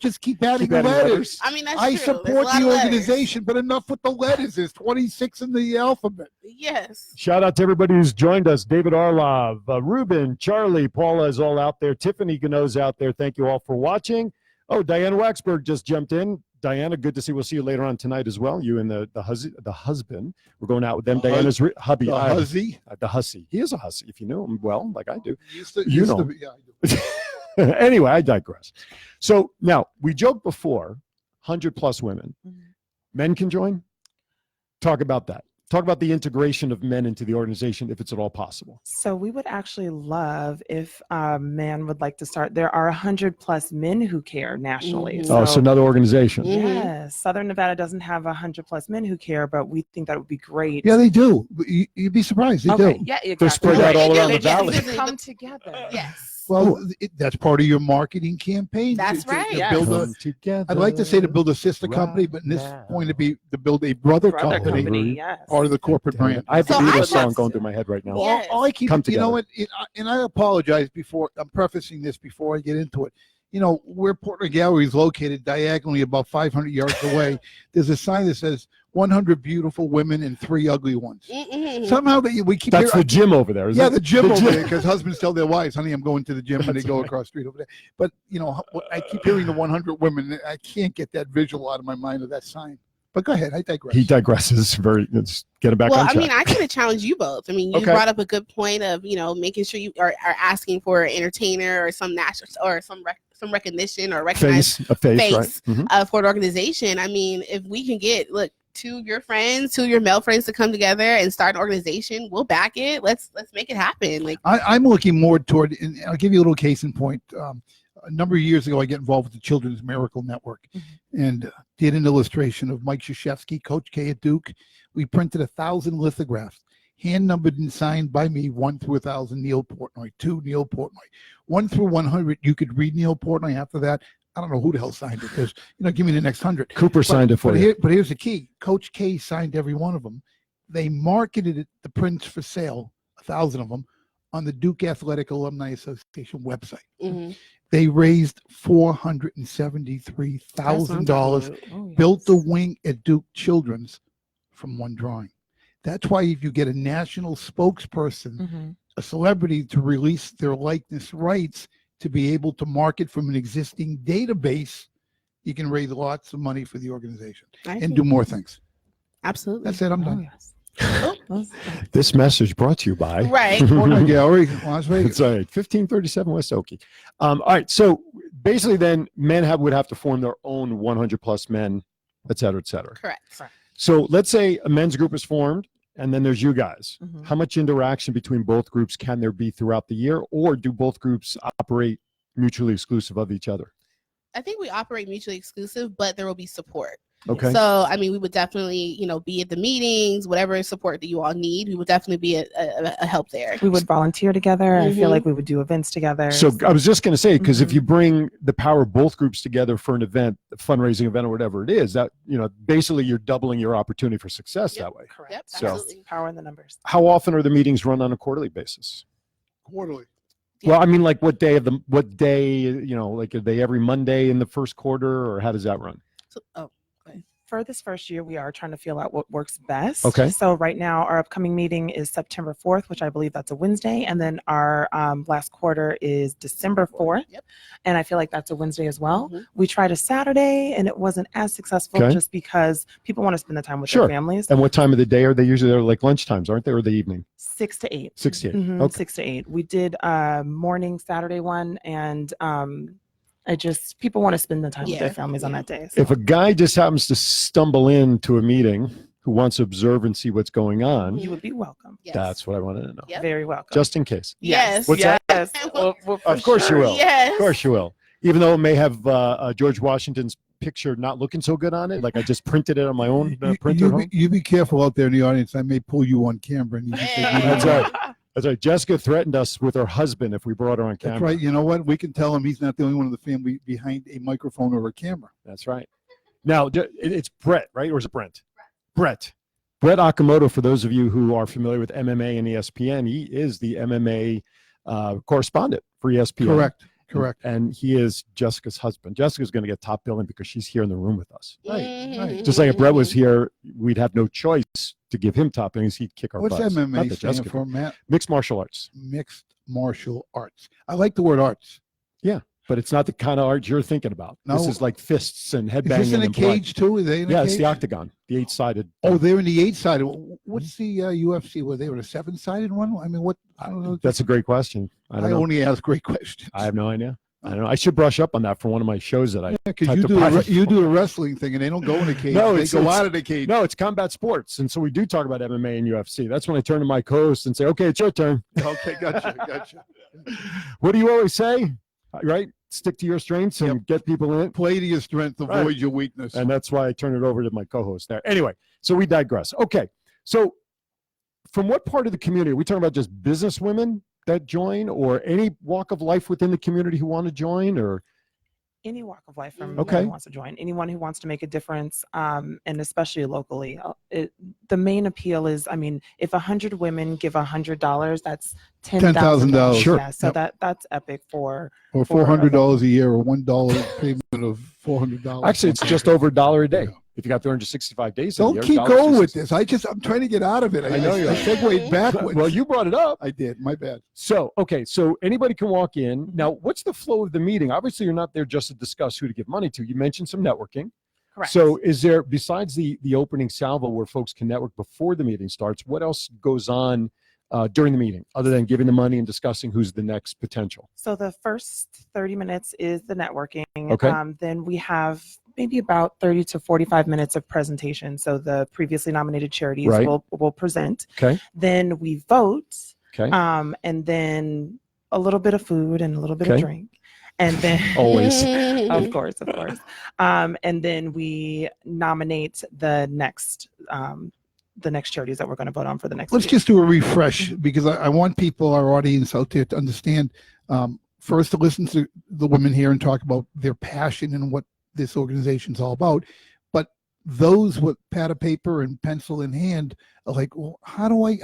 Keep adding letters. I mean, that's I true. There's a support lot the of letters. organization, but enough with the letters. There's 26 in the alphabet. Yes. Shout out to everybody who's joined us. David Arlov, Ruben, Charlie, Paula is all out there. Tiffany Gano's out there. Thank you all for watching. Oh, Diana Waxberg just jumped in. Diana, good to see. We'll see you later on tonight as well. You and the husband. We're going out with them. The Diana's hubby. The hussy. The hussy. He is a hussy. If you know him well, like I do. Used to, You used know. to be, yeah, I do. Anyway, I digress. So now we joked before 100 plus women. Men can join. Talk about that. Talk about the integration of men into the organization if it's at all possible. So we would actually love if a man would like to start. There are 100 plus men who care nationally. Mhm. Oh, so another organization. Mhm. Yes, Southern Nevada doesn't have 100 plus men who care, but we think that would be great. Yeah, they do. You'd be surprised. They Okay, do. yeah, exactly. They're spread out all around the They just valley. visit- Come together. Yes. Well, that's part of your marketing campaign. That's to right. Yes. build Come together. I'd like to say to build a sister company, but in this now. point to be to build a brother Brother company, company, yes. part of the corporate Damn it. brand. I have the So Beatles I song just- going through my head right now. Well, Yes. all I keep, Come you know together. what, and I apologize before I'm prefacing this before I get into it. Where Portnoy Gallery is located, diagonally about 500 yards away, there's a sign that says 100 beautiful women and 3 ugly ones. Mm-mm. Somehow we keep That's the hearing, gym over there, isn't yeah, it? the gym The over gym. there, because husbands tell their wives, honey, I'm going to the gym, and they go across the street over there. But, I keep hearing the 100 women. I can't get that visual out of my mind of that sign. But go ahead, I digress. He digresses. Let's get him back Well, on I track. mean, I kind of challenge you both. I mean, you Okay. brought up a good point of, Mm-hmm. making sure you are asking for an entertainer or some national or some recognition or recognize A face, face. right? Mhm. for an organization. I mean, if we can get two of your male friends to come together and start an organization, we'll back it. Let's make it happen. I'm looking more toward, and I'll give you a little case in point. A number of years ago, I got involved with the Children's Miracle Network and did an illustration of Mike Krzyzewski, Coach K at Duke. We printed 1,000 lithographs, hand numbered and signed by me, 1 through 1,000, Neil Portnoy, 2, Neil Portnoy, 1 through 100. You could read Neil Portnoy. After that, I don't know who the hell signed it because, give me the next 100. Cooper signed it for you. But here's the key. Coach K signed every one of them. They marketed it, the prints for sale, 1,000 of them, on the Duke Athletic Alumni Association website. Mhm. They raised $473,000, Oh, yes. built the wing at Duke Children's from one drawing. That's why if you get a national spokesperson, Mhm. a celebrity to release their likeness rights to be able to market from an existing database, you can raise lots of money for the organization I and think- do more things. absolutely. That's it. I'm Oh, done. yes. That's- This message brought to you by Right. Portnoy Gallery, Las Vegas. That's right, 1537 West Oakey. All right, so basically, then men would have to form their own 100 plus men, et cetera, et cetera. Correct. So let's say a men's group is formed, and then there's you guys. Mhm. How much interaction between both groups can there be throughout the year, or do both groups operate mutually exclusive of each other? I think we operate mutually exclusive, but there will be support. Okay. So, I mean, we would definitely, be at the meetings, whatever support that you all need. We would definitely be a help there. We would volunteer together. I feel Mhm. like we would do events together. So I was just going to say, because if Mhm. you bring the power of both groups together for an event, a fundraising event or whatever it is, that, basically you're doubling your opportunity for success Yep. that way. Correct. Yep, So- absolutely. Power in the numbers. How often are the meetings run on a quarterly basis? Quarterly. Yeah. Well, I mean, like what day, like are they every Monday in the first quarter, or how does that run? So, For this first year, we are trying to feel out what works best. Okay. So right now, our upcoming meeting is September 4th, which I believe that's a Wednesday. And then our last quarter is December 4th. Yep. And I feel like that's a Wednesday as well. Mhm. We tried a Saturday and it wasn't as successful Okay. just because people want to spend the time with Sure. their families. And what time of the day are they usually? They're like lunchtimes, aren't they, or the evening? 6 to 8. 6 to 8. Mhm, Okay. 6 to 8. We did morning Saturday one, and people want to spend the time with their Yeah. families on that day. So. If a guy just happens to stumble into a meeting who wants to observe and see what's going on, You would be welcome. Yes. that's what I wanted to know. Yep. Very welcome. Just in case. Yes. What's yes. that? Well, for Of course you sure. will. Yes. Of course you will. Even though it may have George Washington's picture not looking so good on it, like I just printed it on my own printer at home. You be careful out there in the audience. I may pull you on camera. And you just say, Yeah. That's right. That's right. Jessica threatened us with her husband if we brought her on camera. That's right. You know what? We can tell him he's not the only one in the family behind a microphone or a camera. That's right. Now, it's Brett, right? Or is it Brent? Brett. Brett Okamoto, for those of you who are familiar with MMA and ESPN, he is the MMA correspondent for ESPN. Correct. And he is Jessica's husband. Jessica's going to get top billing because she's here in the room with us. Mhm. Just like if Brett was here, we'd have no choice to give him top billings. He'd kick our What's butts. Not MMA that stand Jessica for, did. Matt? Mixed martial arts. Mixed martial arts. I like the word arts. But it's not the kind of art you're thinking about. This No. is like fists and Is headbanging. this in a and blood. cage too? Are they in a Yeah, cage? it's the octagon, the 8-sided. Oh, they're in the 8-sided. What's the UFC? Were they a 7-sided one? I mean, what? I don't know. That's a great question. I don't know. only ask great questions. I have no idea. I don't know. I should brush up on that for one of my shows that I. Because typed you up do on- you do a wrestling thing and they don't go in a cage. No, they it's- go it's- out of the cage. No, it's combat sports, and so we do talk about MMA and UFC. That's when I turn to my co-host and say, "Okay, it's your turn." Okay, gotcha. What do you always say? Right? Stick to your strengths and Yep. get people in it. Play to your strength, avoid Right. your weakness. And that's why I turn it over to my co-host there. Anyway, so we digress. Okay, so from what part of the community are we talking about? Just business women that join, or any walk of life within the community who want to join, or Any walk of life from Okay. anyone who wants to join, anyone who wants to make a difference, and especially locally. The main appeal is, I mean, if 100 women give $100, that's $10,000. Sure. Yeah, so Yep. that's epic for. or $400 a year, or $1 payment of $400. actually, it's just over $1 a day. If you got 365 days in a Don't year, keep $1.66. going with this. I'm trying to get out of it. I know you I are. segued backwards. Well, you brought it up. I did. My bad. So, okay, so anybody can walk in. Now, what's the flow of the meeting? Obviously, you're not there just to discuss who to give money to. You mentioned some networking. Correct. So, is there, besides the opening salvo where folks can network before the meeting starts, what else goes on during the meeting other than giving the money and discussing who's the next potential? So the first 30 minutes is the networking. Okay. Then we have maybe about 30 to 45 minutes of presentation. So the previously nominated charities Right. will present. Okay. Then we vote. Okay. And then a little bit of food and a little bit of Okay. drink. And then Always. of course. And then we nominate the next charities that we're going to vote on for the next Let's year. just do a refresh, because I want people, our audience out there, to understand. First, to listen to the women here and talk about their passion and what this organization's all about. But those with pad of paper and pencil in hand are like, well, how do I?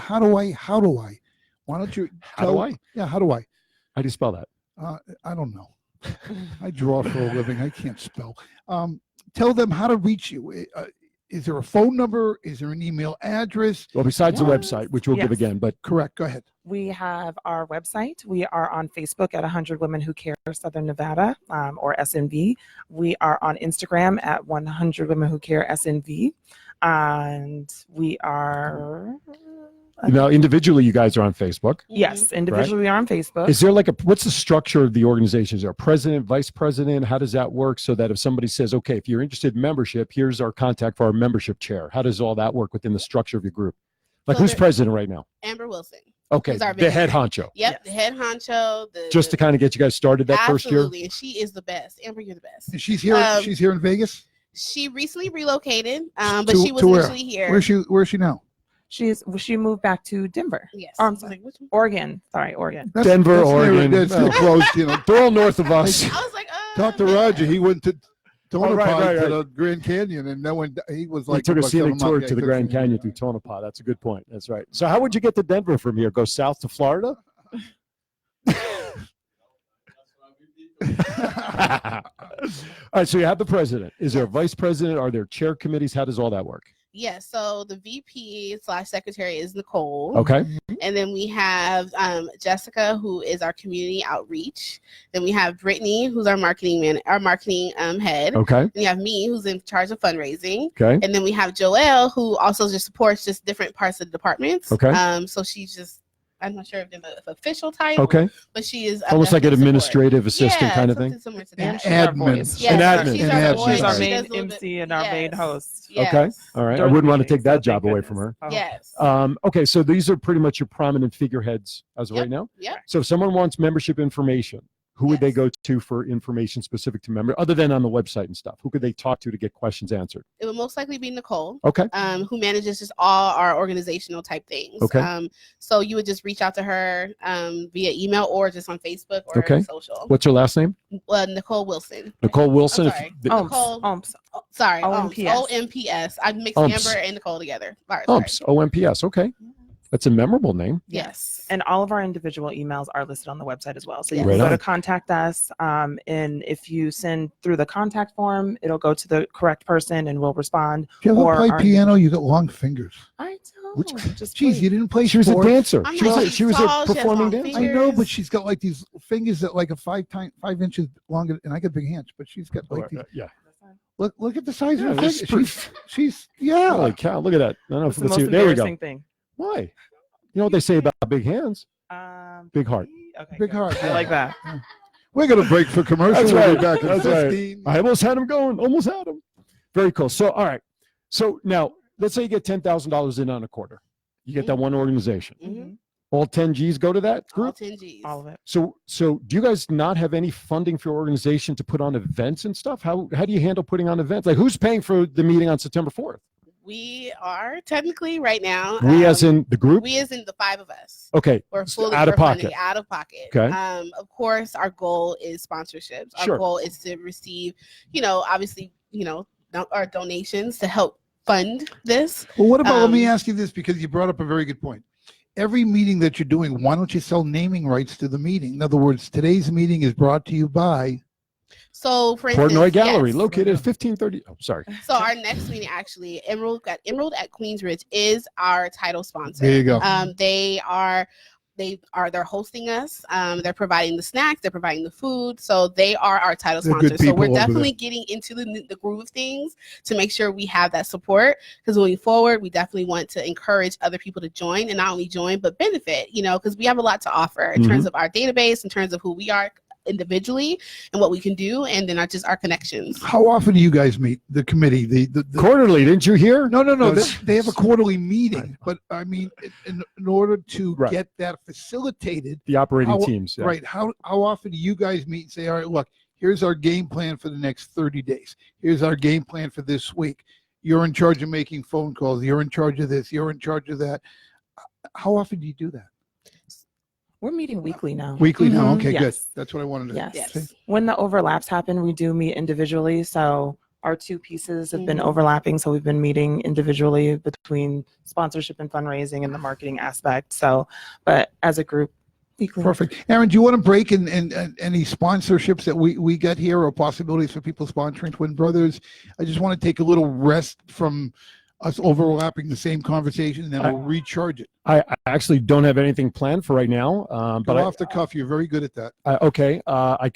Why don't you? How do I? Yeah, how do I? How do you spell that? I don't know. I draw for a living. I can't spell. Tell them how to reach you. Is there a phone number? Is there an email address? Well, besides the Yes. website, which we'll give Yes. again, but Correct. Go ahead. We have our website. We are on Facebook at 100 Women Who Care Southern Nevada, or SNV. We are on Instagram at 100 Women Who Care SNV. And we are, now individually, you guys are on Facebook. yes, individually we are on Facebook. Is there like what's the structure of the organization? Is there a president, vice president? How does that work so that if somebody says, okay, if you're interested in membership, here's our contact for our membership chair. How does all that work within the structure of your group? Like So who's there- president right now? Amber Wilson. Okay, Who's our the head visionary. honcho. Yep, Yes. the head honcho. Just to kind of get you guys started that first year? Absolutely, and she is the best. Amber, you're the best. And she's here. Um, She's here in Vegas. She recently relocated, but To- she was to where? initially here. Where is she now? She moved back to Denver. Yes. I'm I was sorry. like, which one? Oregon. Sorry, Oregon. Denver, Oregon. That's too Well. close. They're all north of us. I was like, Talk to Roger. He went to Tonopah right. to the Grand Canyon, and no one. He was We like, took a about scenic 7 tour miles. to the Grand Canyon through Tonopah. That's a good point. That's right. So how would you get to Denver from here? Go south to Florida? right, so you have the president. Is there a vice president? Are there chair committees? How does all that work? Yeah, so the VP/secretary is Nicole. Okay. And then we have Jessica, who is our community outreach. Then we have Brittany, who's our marketing head. Okay. And you have me, who's in charge of fundraising. Okay. And then we have Joelle, who also just supports just different parts of the departments. Okay. So she's just, I'm not sure if there's an official title. Okay. But she is Almost like an definitely administrative assistant kind of thing. something similar to And that. admin. Yes, An admin. She's An our admin. voice. She's our She main does a little bit- MC and our main yes. host. Yes. Okay. All right. I During wouldn't want to meetings, take that so job thank away from her. goodness. Oh. Yes. Okay, so these are pretty much your prominent figureheads as of Yep. right now. Yep. So if someone wants membership information, who would they Yes. go to for information specific to member, other than on the website and stuff? Who could they talk to get questions answered? It would most likely be Nicole. Okay. Who manages just all our organizational type things. Okay. So you would just reach out to her via email or just on Facebook or Okay. social. What's her last name? Nicole Wilson. Nicole Wilson. I'm sorry. If- Umps. Sorry, OMPS. OMPS. I mixed Umps. Amber and Nicole together. Sorry. Umps. OMPS. Okay. That's a memorable name. Yes. And all of our individual emails are listed on the website as well. So you Yes. Right can go on. to contact us. And if you send through the contact form, it'll go to the correct person and we'll respond. If you ever Or play our- piano, you got long fingers. I don't. Which- Just Jeez, wait. you didn't play She was a sports? dancer. I'm She was not a, she was tall, a she has performing long dancer. I know, fingers. but she's got like these fingers that like a 5 inches longer, and I got big hands, but she's got like these. Yeah. Look at the size Yeah, of her this fingers. is She's yeah. Holy cow! Look at that. I don't know What's if the let's most see. There we go. embarrassing thing? Why? You know what they say about big hands? Big heart. Okay, Big good. heart, I yeah. like that. We're gonna break for commercial. That's We'll be right. back in That's right. 15. I almost had him going. Almost had him. Very cool. So, all right. So now, let's say you get $10,000 in on a quarter. You get that one organization. Mhm. All 10 Gs go to that All group. 10 Gs. All of it. So do you guys not have any funding for your organization to put on events and stuff? How do you handle putting on events? Like, who's paying for the meeting on September 4th? We are technically right now. We, as in the group. We as in the 5 of us. Okay. We're So fully out of we're funded pocket. out of pocket. Okay. Of course, our goal is sponsorships. Our Sure. goal is to receive, obviously, our donations to help fund this. Well, what about? Let me Um, ask you this, because you brought up a very good point. Every meeting that you're doing, why don't you sell naming rights to the meeting? In other words, today's meeting is brought to you by. So, for instance, Portnoy Gallery, yes. located at 1530. Oh, sorry. So our next meeting, actually, Emerald at Queensridge is our title sponsor. There you go. They're hosting us. They're providing the snacks. They're providing the food. So they are our title They're good sponsor. So we're people over definitely getting into the groove of things to make sure we have that support. Because moving forward, we definitely want to encourage other people to join, and not only join but benefit. Because we have a lot to offer in terms of our database, in terms of who we are individually and what we can do, and then our connections. How often do you guys meet, the committee? The Quarterly, didn't you hear? No. That's- They have a quarterly meeting, but I mean, in order to Right. get that facilitated, The operating How- teams. Yeah. right? How often do you guys meet and say, all right, look, here's our game plan for the next 30 days. Here's our game plan for this week. You're in charge of making phone calls. You're in charge of this. You're in charge of that. How often do you do that? We're meeting weekly now. Weekly now. Mhm. Okay, good. Yes. That's what I wanted to Yes. Yes. When the overlaps happen, we do meet individually. So our two pieces have been Mhm. overlapping. So we've been meeting individually between sponsorship and fundraising and the marketing aspect. So, but as a group, weekly. Perfect. Aaron, do you want to break in any sponsorships that we got here, or possibilities for people sponsoring Twin Brothers? I just want to take a little rest from us overlapping the same conversation, and then we'll recharge it. I actually don't have anything planned for right now. But Go off the cuff. You're very good at that. okay. I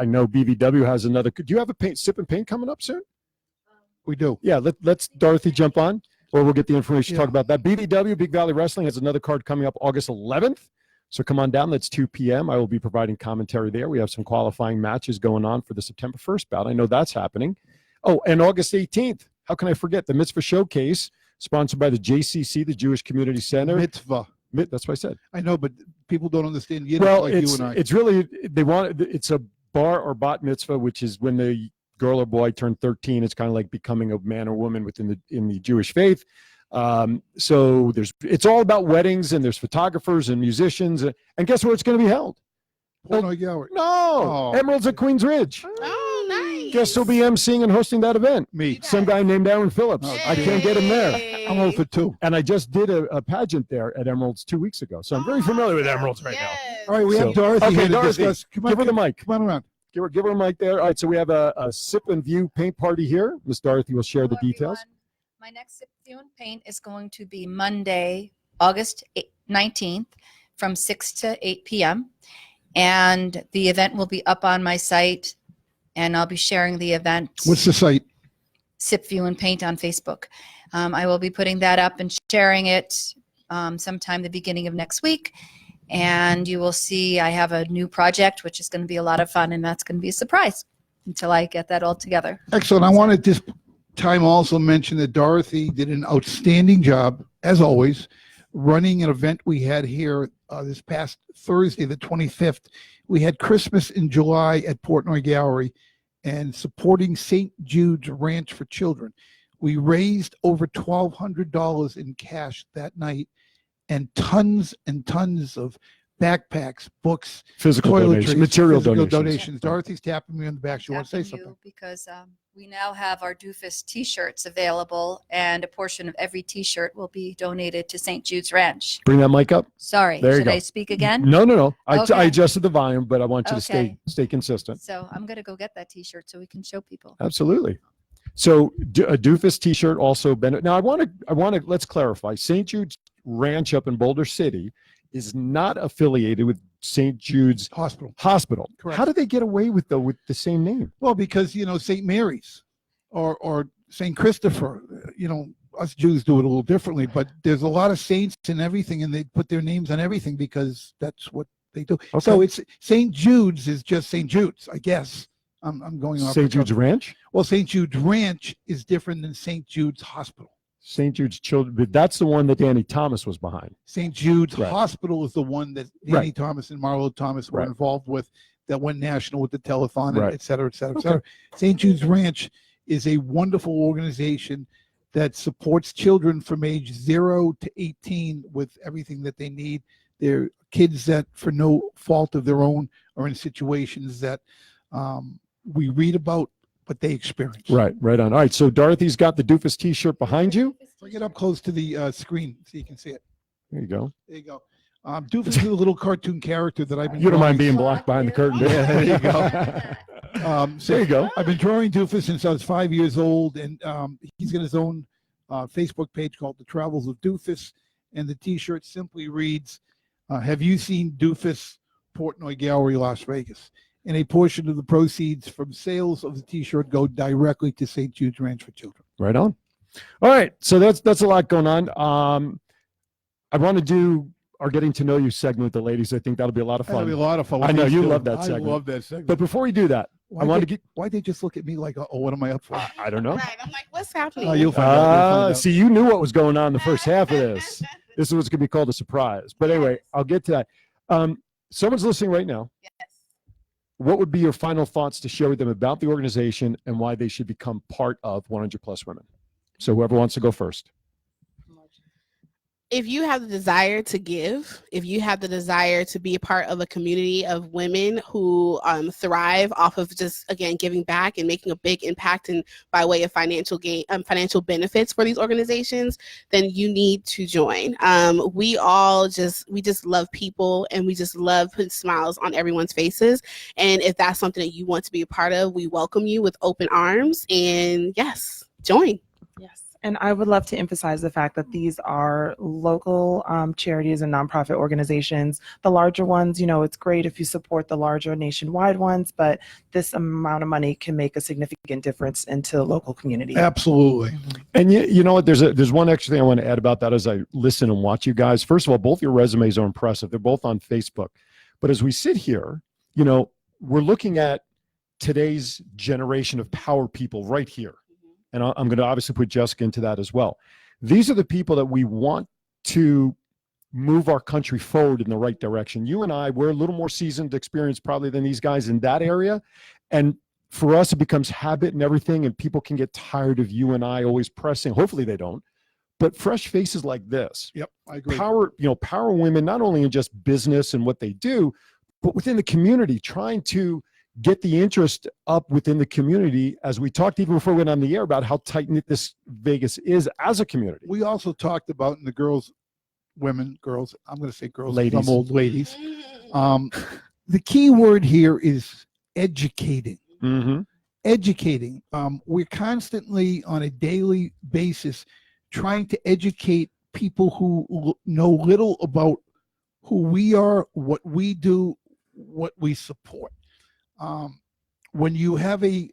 know BVW has another. Do you have a sip and paint coming up soon? We do. Yeah. Let's Dorothy jump on, or we'll get the information to Yeah. talk about that. BVW, Big Valley Wrestling, has another card coming up August 11th. So come on down. That's 2 p.m. I will be providing commentary there. We have some qualifying matches going on for the September 1st bout. I know that's happening. Oh, and August 18th. How can I forget the Mitzvah Showcase, sponsored by the JCC, the Jewish Community Center. Mitzvah. That's what I said. I know, but people don't understand Yiddish Well, like it's you and I. it's really it's a bar or bat mitzvah, which is when the girl or boy turned 13. It's kind of like becoming a man or woman in the Jewish faith. So it's all about weddings, and there's photographers and musicians, and guess where it's going to be held? Portnoy Gallery. No, Oh. Emeralds at Queens Ridge. Oh, nice. Guess who'll be emceeing and hosting that event? Me. Some guy named Aaron Phillips. Oh, I can't get him there. Yay. I'm over 2. And I just did a pageant there at Emeralds 2 weeks ago. So I'm very familiar with Emeralds right now. Yes. All right, we So- have Dorothy Okay, here to Dorothy, discuss. Come on, Give her the mic. come on around. Give her a mic there. All right, so we have a sip and view paint party here. Miss Dorothy will share the Hello, details. everyone. My next Sip View and Paint is going to be Monday, August 19th from 6 to 8 p.m. And the event will be up on my site, and I'll be sharing the event. What's the site? Sip View and Paint on Facebook. I will be putting that up and sharing it sometime the beginning of next week. And you will see I have a new project, which is going to be a lot of fun, and that's going to be a surprise until I get that all together. Excellent. I want to this time also mention that Dorothy did an outstanding job, as always, running an event we had here this past Thursday, the 25th. We had Christmas in July at Portnoy Gallery and supporting St. Jude's Ranch for Children. We raised over $1,200 in cash that night, and tons of backpacks, books, Physical toiletries, donations, material physical donations. Dorothy's tapping me on the back. She wants to say Tapping you something. because we now have our Doofus t-shirts available, and a portion of every t-shirt will be donated to St. Jude's Ranch. Bring that mic up. Sorry, There you should go. I speak again? No. Okay. I adjusted the volume, but I want you to Okay. stay consistent. So I'm going to go get that t-shirt so we can show people. Absolutely. So a Doofus T-shirt also been. Now I want to let's clarify. St. Jude's Ranch up in Boulder City is not affiliated with St. Jude's Hospital. Correct. How do they get away with the same name? Well, because, St. Mary's or St. Christopher, us Jews do it a little differently, but there's a lot of saints and everything, and they put their names on everything because that's what they do. Okay. So it's St. Jude's is just St. Jude's, I guess. I'm going off. St. Jude's Ranch. Well, St. Jude's Ranch is different than St. Jude's Hospital. St. Jude's Children, but that's the one that Danny Thomas was behind. St. Jude's Right. Hospital is the one that Danny Right. Thomas and Marlo Thomas were Right. involved with, that went national with the telethon, Right. and et cetera, et cetera, et cetera. St. Jude's Ranch is a wonderful organization that supports children from age 0 to 18 with everything that they need. They're kids that, for no fault of their own, are in situations that we read about, but they experience. Right on. All right, so Dorothy's got the Doofus T-shirt behind you. Bring it up close to the screen so you can see it. There you go. There you go. Doofus is a little cartoon character that I've been You don't mind drawing. being blocked behind the curtain. Yeah, there you go. So There you go. I've been drawing Doofus since I was 5 years old, and he's got his own Facebook page called The Travels of Doofus, and the T-shirt simply reads, have you seen Doofus, Portnoy Gallery, Las Vegas? And a portion of the proceeds from sales of the T-shirt go directly to St. Jude's Ranch for Children. Right on. All right, so that's a lot going on. I want to do our getting to know you segment with the ladies. I think that'll be a lot of That'll be a fun. lot of fun. I know Please you do. love that segment. I love that segment. But before we do that, I want to get. Why'd they just look at me like, oh, what am I up for? I don't know. Right. I'm like, what's happening? You'll find out. You'll find out. See, you knew what was going on in the first half of this. This is what's going to be called a surprise. But anyway, I'll get to that. Someone's listening right now. Yes. What would be your final thoughts to share with them about the organization and why they should become part of 100 Plus Women? So whoever wants to go first. If you have the desire to give, if you have the desire to be a part of a community of women who thrive off of just, again, giving back and making a big impact and by way of financial gain, financial benefits for these organizations, then you need to join. We just love people, and we just love putting smiles on everyone's faces. And if that's something that you want to be a part of, we welcome you with open arms. And yes, join. Yes. And I would love to emphasize the fact that these are local charities and nonprofit organizations. The larger ones, it's great if you support the larger nationwide ones, but this amount of money can make a significant difference into the local community. Absolutely. And you know what? There's one extra thing I want to add about that as I listen and watch you guys. First of all, both your resumes are impressive. They're both on Facebook. But as we sit here, we're looking at today's generation of power people right here. And I'm going to obviously put Jessica into that as well. These are the people that we want to move our country forward in the right direction. You and I, we're a little more seasoned experience probably than these guys in that area. And for us, it becomes habit and everything, and people can get tired of you and I always pressing. Hopefully they don't. But fresh faces like this. Yep, I agree. Power women, not only in just business and what they do, but within the community, trying to get the interest up within the community, as we talked even before we went on the air about how tight-knit this Vegas is as a community. We also talked about in the girls, I'm going to say girls, Ladies. some old ladies. The key word here is educating. Mm-hmm. Educating. We're constantly on a daily basis trying to educate people who know little about who we are, what we do, what we support. When you have a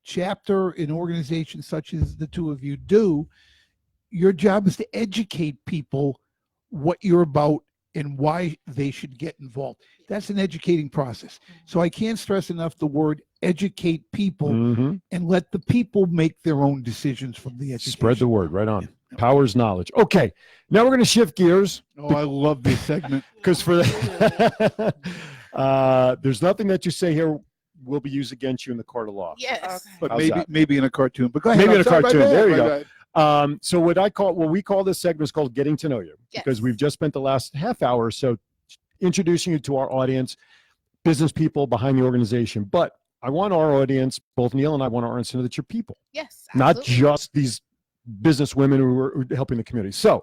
chapter, an organization such as the two of you do, your job is to educate people what you're about and why they should get involved. That's an educating process. So I can't stress enough the word educate people Mm-hmm. and let the people make their own decisions from the education. Spread the word. Right on. Power's knowledge. Okay. Now we're going to shift gears Oh, I love this segment. because for there's nothing that you say here will be used against you in the court of law. Yes. But How's that? maybe in a cartoon. But go ahead. Maybe in I'm a sorry, my cartoon. bad, There you my go. bad. So what we call this segment is called Getting to Know You, Yes. because we've just spent the last half hour or so introducing you to our audience, business people behind the organization. But I want our audience, both Neil and I want our audience to know that you're people, Yes. not absolutely. just these business women who are helping the community. So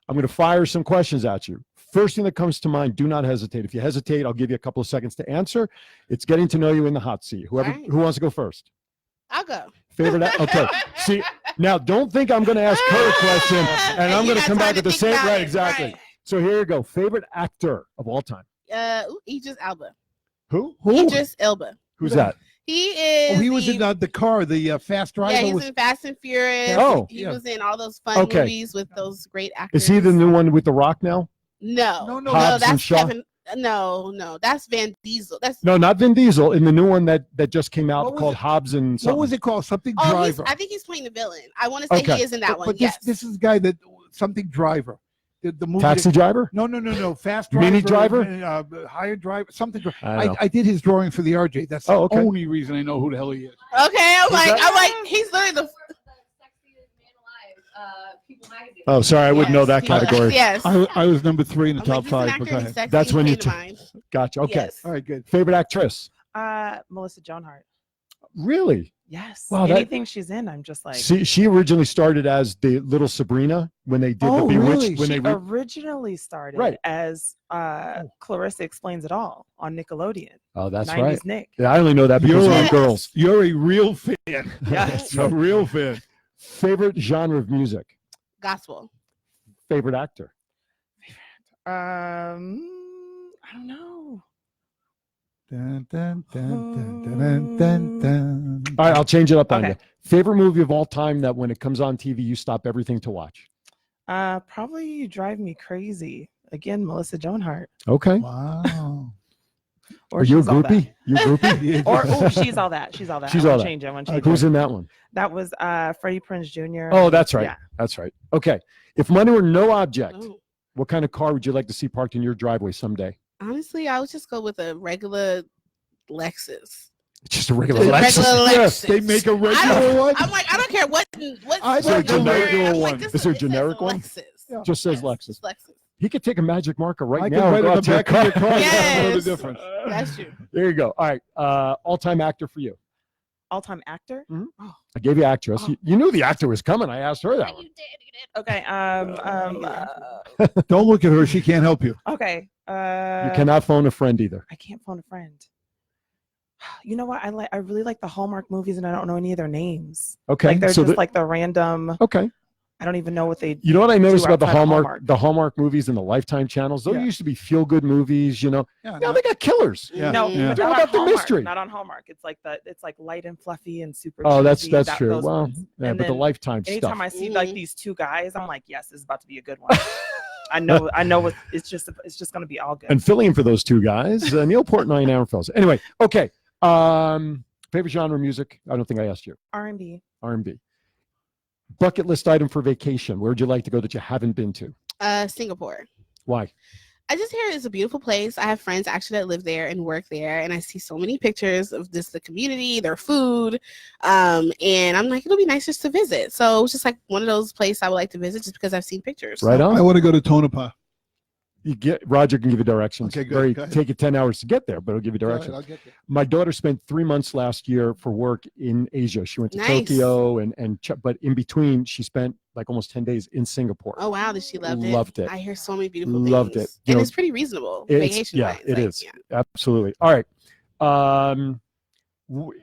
I'm going to fire some questions at you. First thing that comes to mind, do not hesitate. If you hesitate, I'll give you a couple of seconds to answer. It's getting to know you in the hot seat. Who wants to go first? I'll go. Favorite? Okay. See, now don't think I'm going to ask her a question and I'm You going to got come time back to with the think same. about Right, it, exactly. right. So here you go. Favorite actor of all time. Idris Elba. Who? Idris Elba. Who's that? He is. Oh, he was in the car, the fast driver. Yeah, he's was, in Fast and Furious. Oh. He Yeah. was in all those fun Okay. movies with those great actors. Is he the new one with The Rock now? No, No, no, Hobbs and that's Shaw? Kevin. No, that's Van Diesel. That's No, not Vin Diesel. In the new one that just came out What was called it? Hobbs and what something. was it called? Something oh, driver. I think he's playing the villain. I want to say Okay. he is in that one. But Yes. this is the guy that something driver. The movie. Taxi driver? No. Fast driver. Mini driver? Higher driver. Something. I don't know. I did his drawing for the RJ. That's Oh, the okay. only reason I know who the hell he is. Okay, I'm that? like, he's literally the. Oh, sorry. I wouldn't know Yes, that he was. category. Yes. I was number 3 in the I'm top like, he's an 5. actor But go and he's ahead. sexy. That's He when you came to mind. Gotcha. Okay. Yes. All right, good. Favorite actress? Melissa Joan Hart. Really? Yes. Wow, that- Anything she's in, I'm just like. She originally started as the little Sabrina when they did Oh, the Bewitched. really? When She they originally started Right. as Clarissa Explains It All on Nickelodeon. Oh, that's 90s right. Nick. Yeah, I only know that because You're of right. the girls. You're a real fan. Yes. A real fan. Favorite genre of music? Gospel. Favorite actor? I don't know. Dun, dun, dun, dun, dun, dun, dun. All right, I'll change it up on Okay. you. Favorite movie of all time that when it comes on TV, you stop everything to watch? Probably You Drive Me Crazy. Again, Melissa Joan Hart. Okay. Wow. Or Are you a She's All That. groupie? You a groupie? Or She's All That. She's All That. She's I All wanna That. change it. I want to change Who's it. in that one? That was Freddie Prinze Jr. Oh, that's right. Yeah. That's right. Okay. If money were no object, Oh. what kind of car would you like to see parked in your driveway someday? Honestly, I would just go with a regular Lexus. Just a regular Just a Lexus. regular Yes. Lexus. They make a I regular don't- one. I'm like, I don't care what. I Is there a what number. generic I'm one? like, just Is there a it says generic one? Lexus. Yeah. Just says Yes, Lexus. it's Lexus. He could take a magic marker right I now. can and write go on out the to your back of your car. Yes. Know the difference. That's true. There you go. All right. All-time actor for you. All-time actor. I gave you actress. You knew the actor was coming. I asked her that one. Okay. Don't look at her. She can't help you. Okay. You cannot phone a friend either. I can't phone a friend. You know what? I really like the Hallmark movies, and I don't know any of their names. Okay. Like they're so just like the random. okay. I don't even know what they. You know what I noticed do about the outside of Hallmark movies and the Lifetime channels? Those Yeah. used to be feel-good movies, you know. Yeah, Now they got killers. Yeah. No, Yeah. but They're not about on the Hallmark, mystery. Not on Hallmark. It's like light and fluffy and super. Oh, that's cheesy, true. those Well, ones. yeah, And but the then Lifetime Anytime stuff. I see like these two guys, I'm like, yes, this is about to be a good one. I know. It's just going to be all good. And filling in for those two guys, Neil Portnoy and Aaron Fells. Anyway, okay. Favorite genre of music? I don't think I asked you. R&B. R&B. Bucket list item for vacation. Where would you like to go that you haven't been to? Singapore. Why? I just hear it's a beautiful place. I have friends actually that live there and work there, and I see so many pictures of just the community, their food, and I'm like, it'll be nice just to visit. So it's just like one of those places I would like to visit just because I've seen pictures. Right I on. want to go to Tonopah. Roger can give you directions. Okay, good. Go ahead. Take you 10 hours to get there, but he'll give you Go ahead, directions. I'll get there. My daughter spent 3 months last year for work in Asia. She went to Nice. Tokyo but in between she spent like almost 10 days in Singapore. Oh wow, did she love it? Loved it. I hear so many beautiful Loved things. it. You And know, it's pretty reasonable. It's, Vacation yeah, wise. it like, is. yeah. Absolutely. All right.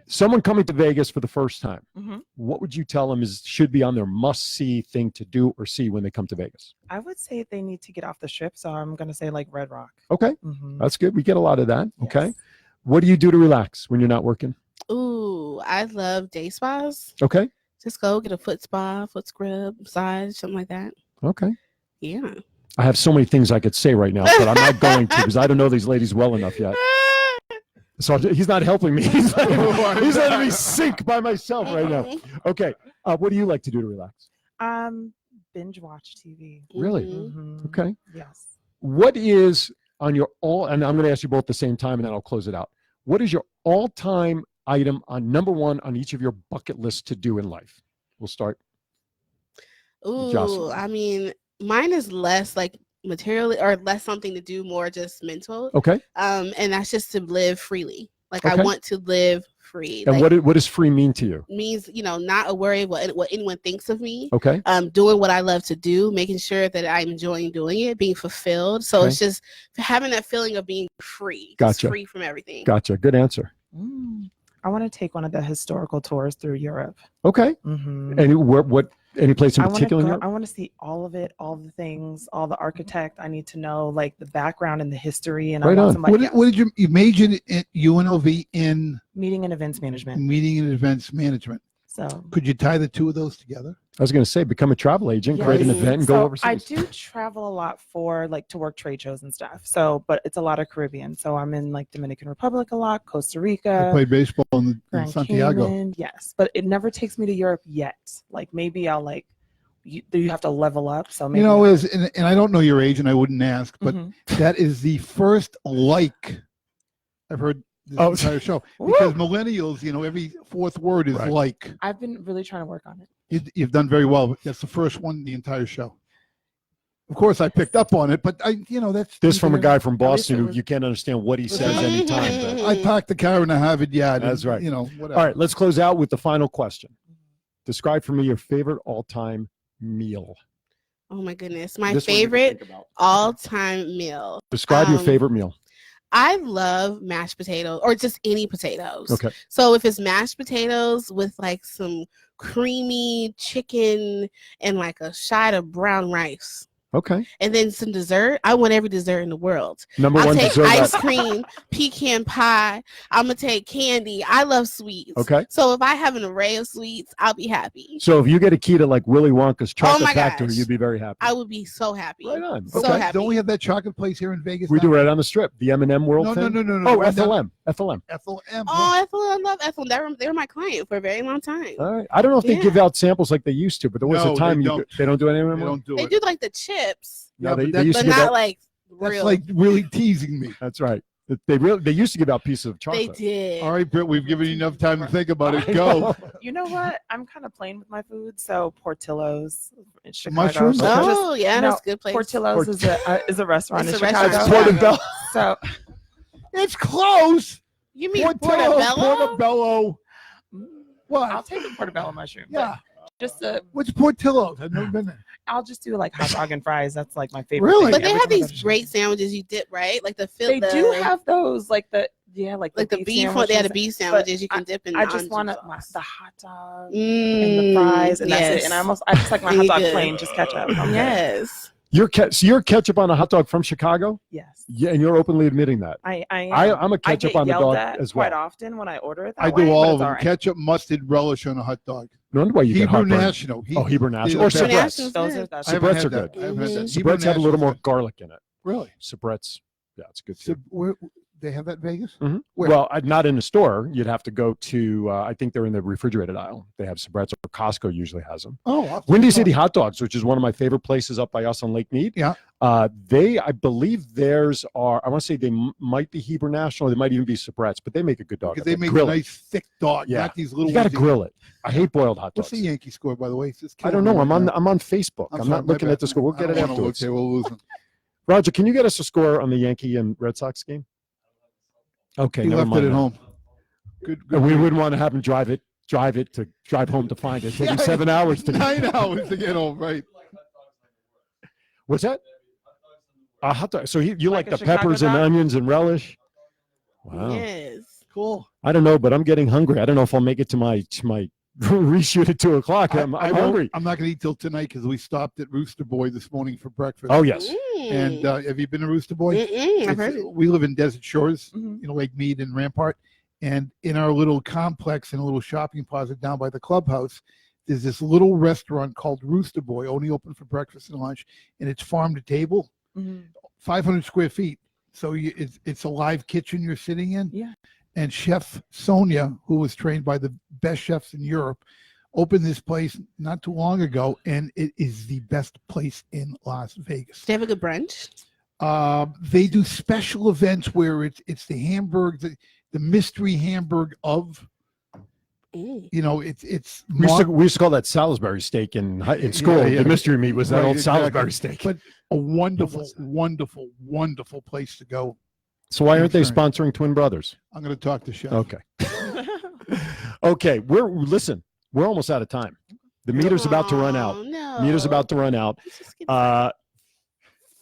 Someone coming to Vegas for the first time, Mhm. what would you tell them should be on their must-see thing to do or see when they come to Vegas? I would say they need to get off the strip, so I'm going to say like Red Rock. Okay, Mhm. that's good. We get a lot of that. Okay. Yes. What do you do to relax when you're not working? Ooh, I love day spas. Okay. Just go get a foot spa, foot scrub, massage, something like that. Okay. Yeah. I have so many things I could say right now, but I'm not going to because I don't know these ladies well enough yet. So he's not helping me. He's letting me sink by myself right now. Okay. What do you like to do to relax? Binge watch TV. Really? Mhm. Mhm. Okay. Yes. What is on your and I'm going to ask you both at the same time and then I'll close it out. What is your all-time item on number one on each of your bucket lists to do in life? We'll start. Ooh, Jocelyn. I mean, mine is less like material or less something to do, more just mental. Okay. And that's just to live freely. Like I Okay. want to live free. And like, what does free mean to you? means, not a worry what anyone thinks of me. Okay. Doing what I love to do, making sure that I'm enjoying doing it, being fulfilled. So Okay. it's just having that feeling of being free. Just Gotcha. free from everything. Gotcha. Good answer. I want to take one of the historical tours through Europe. Okay. Mhm. And any place in I want to particular? in go. Europe? I want to see all of it, all the things, all the architect. I need to know like the background and the history. And I Right want on. somebody What did you majored at UNLV in meeting and events management. meeting and events management? So Could you tie the two of those together? I was going to say, become a travel agent, create an Yes. event, and so go overseas. I do travel a lot for like to work trade shows and stuff. So, but it's a lot of Caribbean. So I'm in like Dominican Republic a lot, Costa I Rica, played baseball in Grand Santiago. Cayman. Yes, but it never takes me to Europe yet. Like maybe I'll like you have to level up. So maybe I'll- And I don't know your age, and I wouldn't ask, but Mhm. that is the first like I've heard this Oh. entire show Woo! because millennials, every fourth word is Right. like. I've been really trying to work on it. You've done very well. But that's the first one in the entire show. Of course, I picked up on it, but that's This from a guy from least Boston it who was- you can't understand what he says Mhm. anytime. But. I parked the car in a Harvard yard. That's right. Whatever. All right, let's close out with the final question. Describe for me your favorite all-time meal. Oh my goodness. My This one you can favorite think about. all-time meal. Describe your favorite meal. I love mashed potatoes or just any potatoes. Okay. So if it's mashed potatoes with like some creamy chicken and like a shot of brown rice Okay. and then some dessert, I want every dessert in the world. Number I'll one take dessert. ice cream, pecan pie. I'm going to take candy. I love sweets. Okay. So if I have an array of sweets, I'll be happy. So if you get a key to like Willy Wonka's chocolate my factory, gosh. you'd be very happy. I would be so happy. Right on. So Okay. happy. Don't we have that chocolate place here in Vegas? We now? do right on the strip. The M&M World No, thing. no. Oh, Right down- FLM. FLM. Ethel M. Oh, Ethel, I love Ethel. They were my client for a very long time. All right. I don't know if they Yeah. give out samples like they used to, but there was No, a time they don't. they don't do it They anymore. don't do They it. do like the chips, No, Yeah, they, but they used but to give not out. like That's real. like really teasing me. That's right. They used to give out pieces of They chocolate. did. All right, Britt, we've given you enough time to think about it. I Go. know. You know what? I'm kind of playing with my food. So Portillo's in Chicago. Mushrooms? So Oh, just- yeah, no, that's a good place. Portillo's is a restaurant It's in a Chicago. restaurant. Portobello. So It's close. You mean Portillo, Portobello? Portobello. What? I'll take a portobello mushroom. but Yeah. Just What's Portillo's? I've never been there. I'll just do like hot dog and fries. That's like my favorite. Really? thing But they every have time I go these to great Chicago. sandwiches you dip, right? Like the They do have those, like the beef one. They had the beef sandwiches you can dip in. I just want sauce. the hot dog and the fries, and that's it. And I just like my hot Really dog good. plain, just ketchup. Okay. Yes. You're ketchup on a hot dog from Chicago? Yes. Yeah, and you're openly admitting that. I'm I'm a ketchup get on the yelled dog at as quite well. often when I order it. That I way, do but all it's of them. all right. Ketchup, mustard, relish on a hot dog. No wonder why you get Hebrew heartburn. National. Oh, Hebrew National. Or Hebrew Sabrets. National's Those good. are that's I haven't Sabrets had are that. good. I haven't had that. Mhm. Hebrew Sabrets have a little National's more good. garlic in it. Really? Sabrets. Yeah, it's good too. So, they have that in Vegas? Mhm. Where? Well, not in the store. You'd have to go to, I think they're in the refrigerated aisle. They have Sabrets, or Costco usually has them. Oh, Windy City Hot Dogs, which is one of my favorite places up by us on Lake Mead. Yeah. I believe theirs are, I want to say they might be Hebrew National. They might even be Sabrets, but they make a good dog. Because they make a Grill it. nice thick dog, Yeah. not these little You got to ones that- grill it. I hate boiled hot What's dogs. the Yankee score, by the way? It's just I don't killing know. me I'm right on now. I'm on Facebook. I'm sorry, not my looking bad. at the score. We'll I get don't it wanna look afterwards. there. We'll lose them. Roger, can you get us a score on the Yankee and Red Sox game? Okay, He never left mind it at that. home. Good. And we grief. wouldn't want to have him drive home to find it. Take him Yeah, 7 hours to 9 hours to get home, right? What's that? A hot dog. So you like Like a the peppers Chicago and dog? onions and relish? Wow. Yes. Cool. I don't know, but I'm getting hungry. I don't know if I'll make it to my reshoot at 2:00. I'm I won't- hungry. I'm not going to eat till tonight because we stopped at Rooster Boy this morning for breakfast. Oh yes. And have you been to Rooster Boy? I've It's- heard it. We live in Desert Shores, Mhm. Lake Mead and Rampart. And in our little complex in a little shopping plaza down by the clubhouse, there's this little restaurant called Rooster Boy, only open for breakfast and lunch. And it's farm to table, Mhm. 500 square feet. So it's a live kitchen you're sitting in. Yeah. And Chef Sonia, who was trained by the best chefs in Europe, opened this place not too long ago, and it is the best place in Las Vegas. Do they have a good brunch? They do special events where it's the Hamburg, the mystery Hamburg of, Mm. it's We used to call that Salisbury steak in school. yeah. The mystery meat was that Right, old exactly. Salisbury steak. But a wonderful, wonderful, wonderful place to go. So why aren't they Sure. sponsoring Twin Brothers? I'm going to talk to Chef. Okay. Okay. We're almost out of time. The meter's about to run out. Oh, no. Meter's about to run out. Let's just get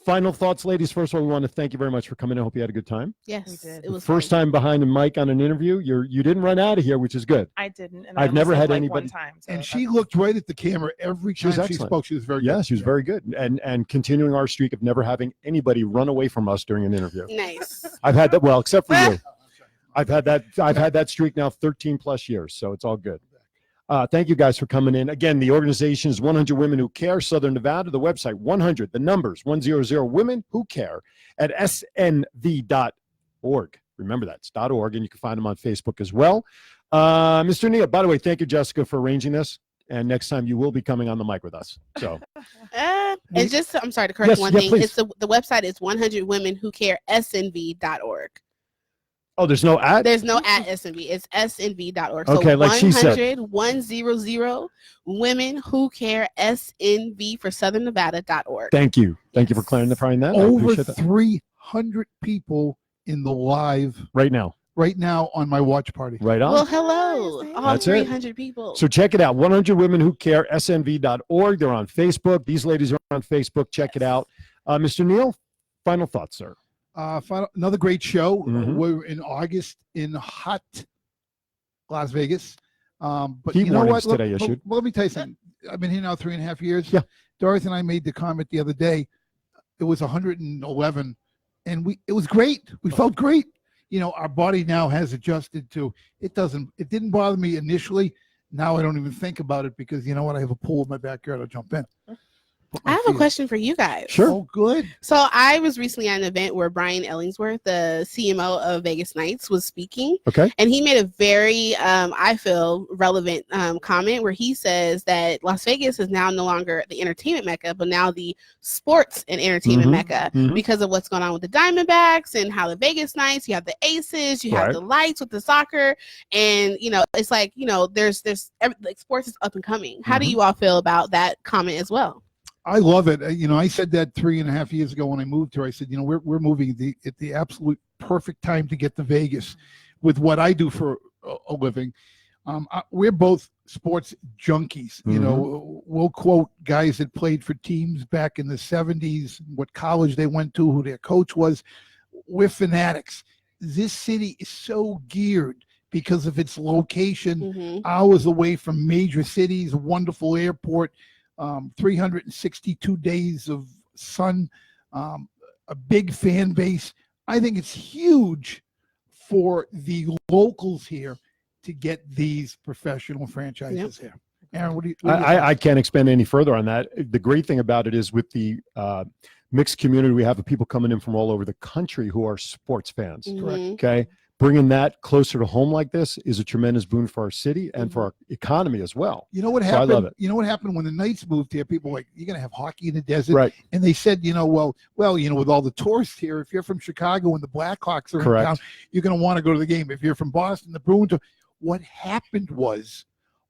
Final thoughts, ladies. First of all, we want to thank you very much for coming in. I hope you had a good time. yes, We did. it was First fun. time behind a mic on an interview. You didn't run out of here, which is good. I didn't. And I've I only never said, had like, anybody- One time, so And that's- she looked right at the camera every She was time she excellent. spoke. She was very good. Yeah, she was very good, and continuing our streak of never having anybody run away from us during an interview. Nice. I've had that. Well, except for you. I've had that streak now 13 plus years, so it's all good. Thank you guys for coming in. Again, the organization is 100 Women Who Care, Southern Nevada. The website, 100, the numbers, 100 Women Who Care at snv.org. Remember that, it's .org, and you can find them on Facebook as well. Mr. Neal, by the way, thank you, Jessica, for arranging this. And next time you will be coming on the mic with us. So And just, I'm sorry to correct Yes, one yeah, thing. please. It's the website is 100 Women Who Care SNV.org. oh, there's no ad? There's no at SNV. It's SNV.org. Okay, so like she said. 100 Women Who Care SNV for Southern Nevada.org. Thank you for clarifying that. I Over appreciate that. 300 people in the live Right now. right now on my watch party. Right on. Well, hello, Nice. all That's it. 300 people. So check it out. 100 Women Who Care, snv.org. They're on Facebook. These ladies are on Facebook. Check it out. Mr. Neal, final thoughts, sir. Another great show. Mhm. We're in August in hot Las Vegas. But Heat you know warnings what? today issued. Let me tell you something. I've been here now 3.5 years. Yeah. Dorothy and I made the comment the other day. It was 111, and it was great. We felt great. Our body now has adjusted to it. Didn't bother me initially. Now I don't even think about it because you know what? I have a pool in my backyard. I'll jump in. I have a question for you guys. Sure. Oh, good. So I was recently at an event where Brian Ellingsworth, the CMO of Vegas Nights, was speaking. Okay. And he made a very, I feel, relevant comment where he says that Las Vegas is now no longer the entertainment mecca, but now the sports and entertainment Mhm. mecca Mhm. because of what's going on with the Diamondbacks and how the Vegas Nights, you have the Aces, you have Right. the lights with the soccer. And, it's like, there's like sports is up and coming. How do Mhm. you all feel about that comment as well? I love it. I said that 3.5 years ago when I moved here. I said, we're moving at the absolute perfect time to get to Vegas with what I do for a living. We're both sports junkies. We'll quote guys that played for teams back in the 70s, what college they went to, who their coach was. We're fanatics. This city is so geared because of its location, Mhm. hours away from major cities, a wonderful airport, 362 days of sun, a big fan base. I think it's huge for the locals here to get these professional franchises here. Aaron, what do you I can't expand any further on that. The great thing about it is with the mixed community we have of people coming in from all over the country who are sports fans. Mhm. Okay. Bringing that closer to home like this is a tremendous boon for our city and for our economy as well. You know what So I happened? love it. You know what happened when the Knights moved here? People were like, you're going to have hockey in the desert. Right. And they said, well, with all the tourists here, if you're from Chicago and the Blackhawks are Correct. in town, you're going to want to go to the game. If you're from Boston, the Bruins are. What happened was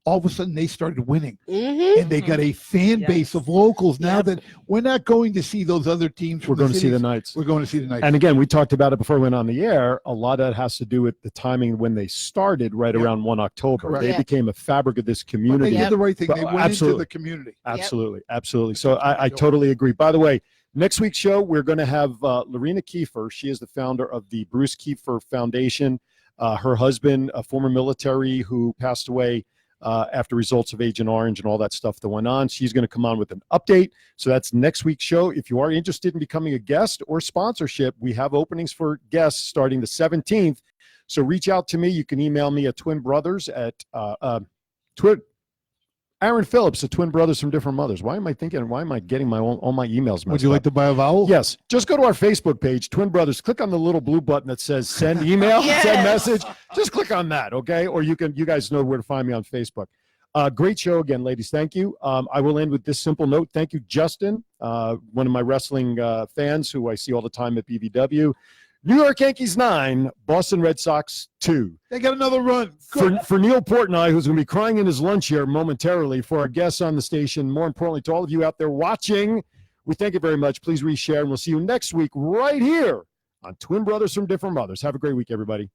all of a sudden they started winning. Mhm. And they got a fan Yes. base of locals now Yep. that we're not going to see those other teams. We're from going to see the cities. Knights. We're going to see the Knights. And again, we talked about it before we went on the air. A lot of that has to do with the timing when they started right Yep. around 1 October. Correct. They Yeah. became a fabric of this But community. they did the right thing. But They went absolutely. into the community. Absolutely. Absolutely. So I Yep. totally agree. By the way, next week's show, we're going to have Lorena Kiefer. She is the founder of the Bruce Kiefer Foundation. Her husband, a former military who passed away after results of Agent Orange and all that stuff that went on. She's going to come on with an update. So that's next week's show. If you are interested in becoming a guest or sponsorship, we have openings for guests starting the 17th. So reach out to me. You can email me at Twin Brothers at Aaron Phillips at Twin Brothers from Different Mothers. Why am I getting all my emails messed Would you up? like to buy a vowel? Yes. Just go to our Facebook page, Twin Brothers. Click on the little blue button that says send email, Yes. send message. Just click on that, okay? Or you guys know where to find me on Facebook. Great show again, ladies. Thank you. I will end with this simple note. Thank you, Justin, one of my wrestling fans who I see all the time at BVW. New York Yankees 9, Boston Red Sox 2. They got another run. For Neil Portnoy, who's going to be crying in his lunch here momentarily, for our guests on the station, more importantly, to all of you out there watching, we thank you very much. Please reshare, and we'll see you next week right here on Twin Brothers from Different Mothers. Have a great week, everybody.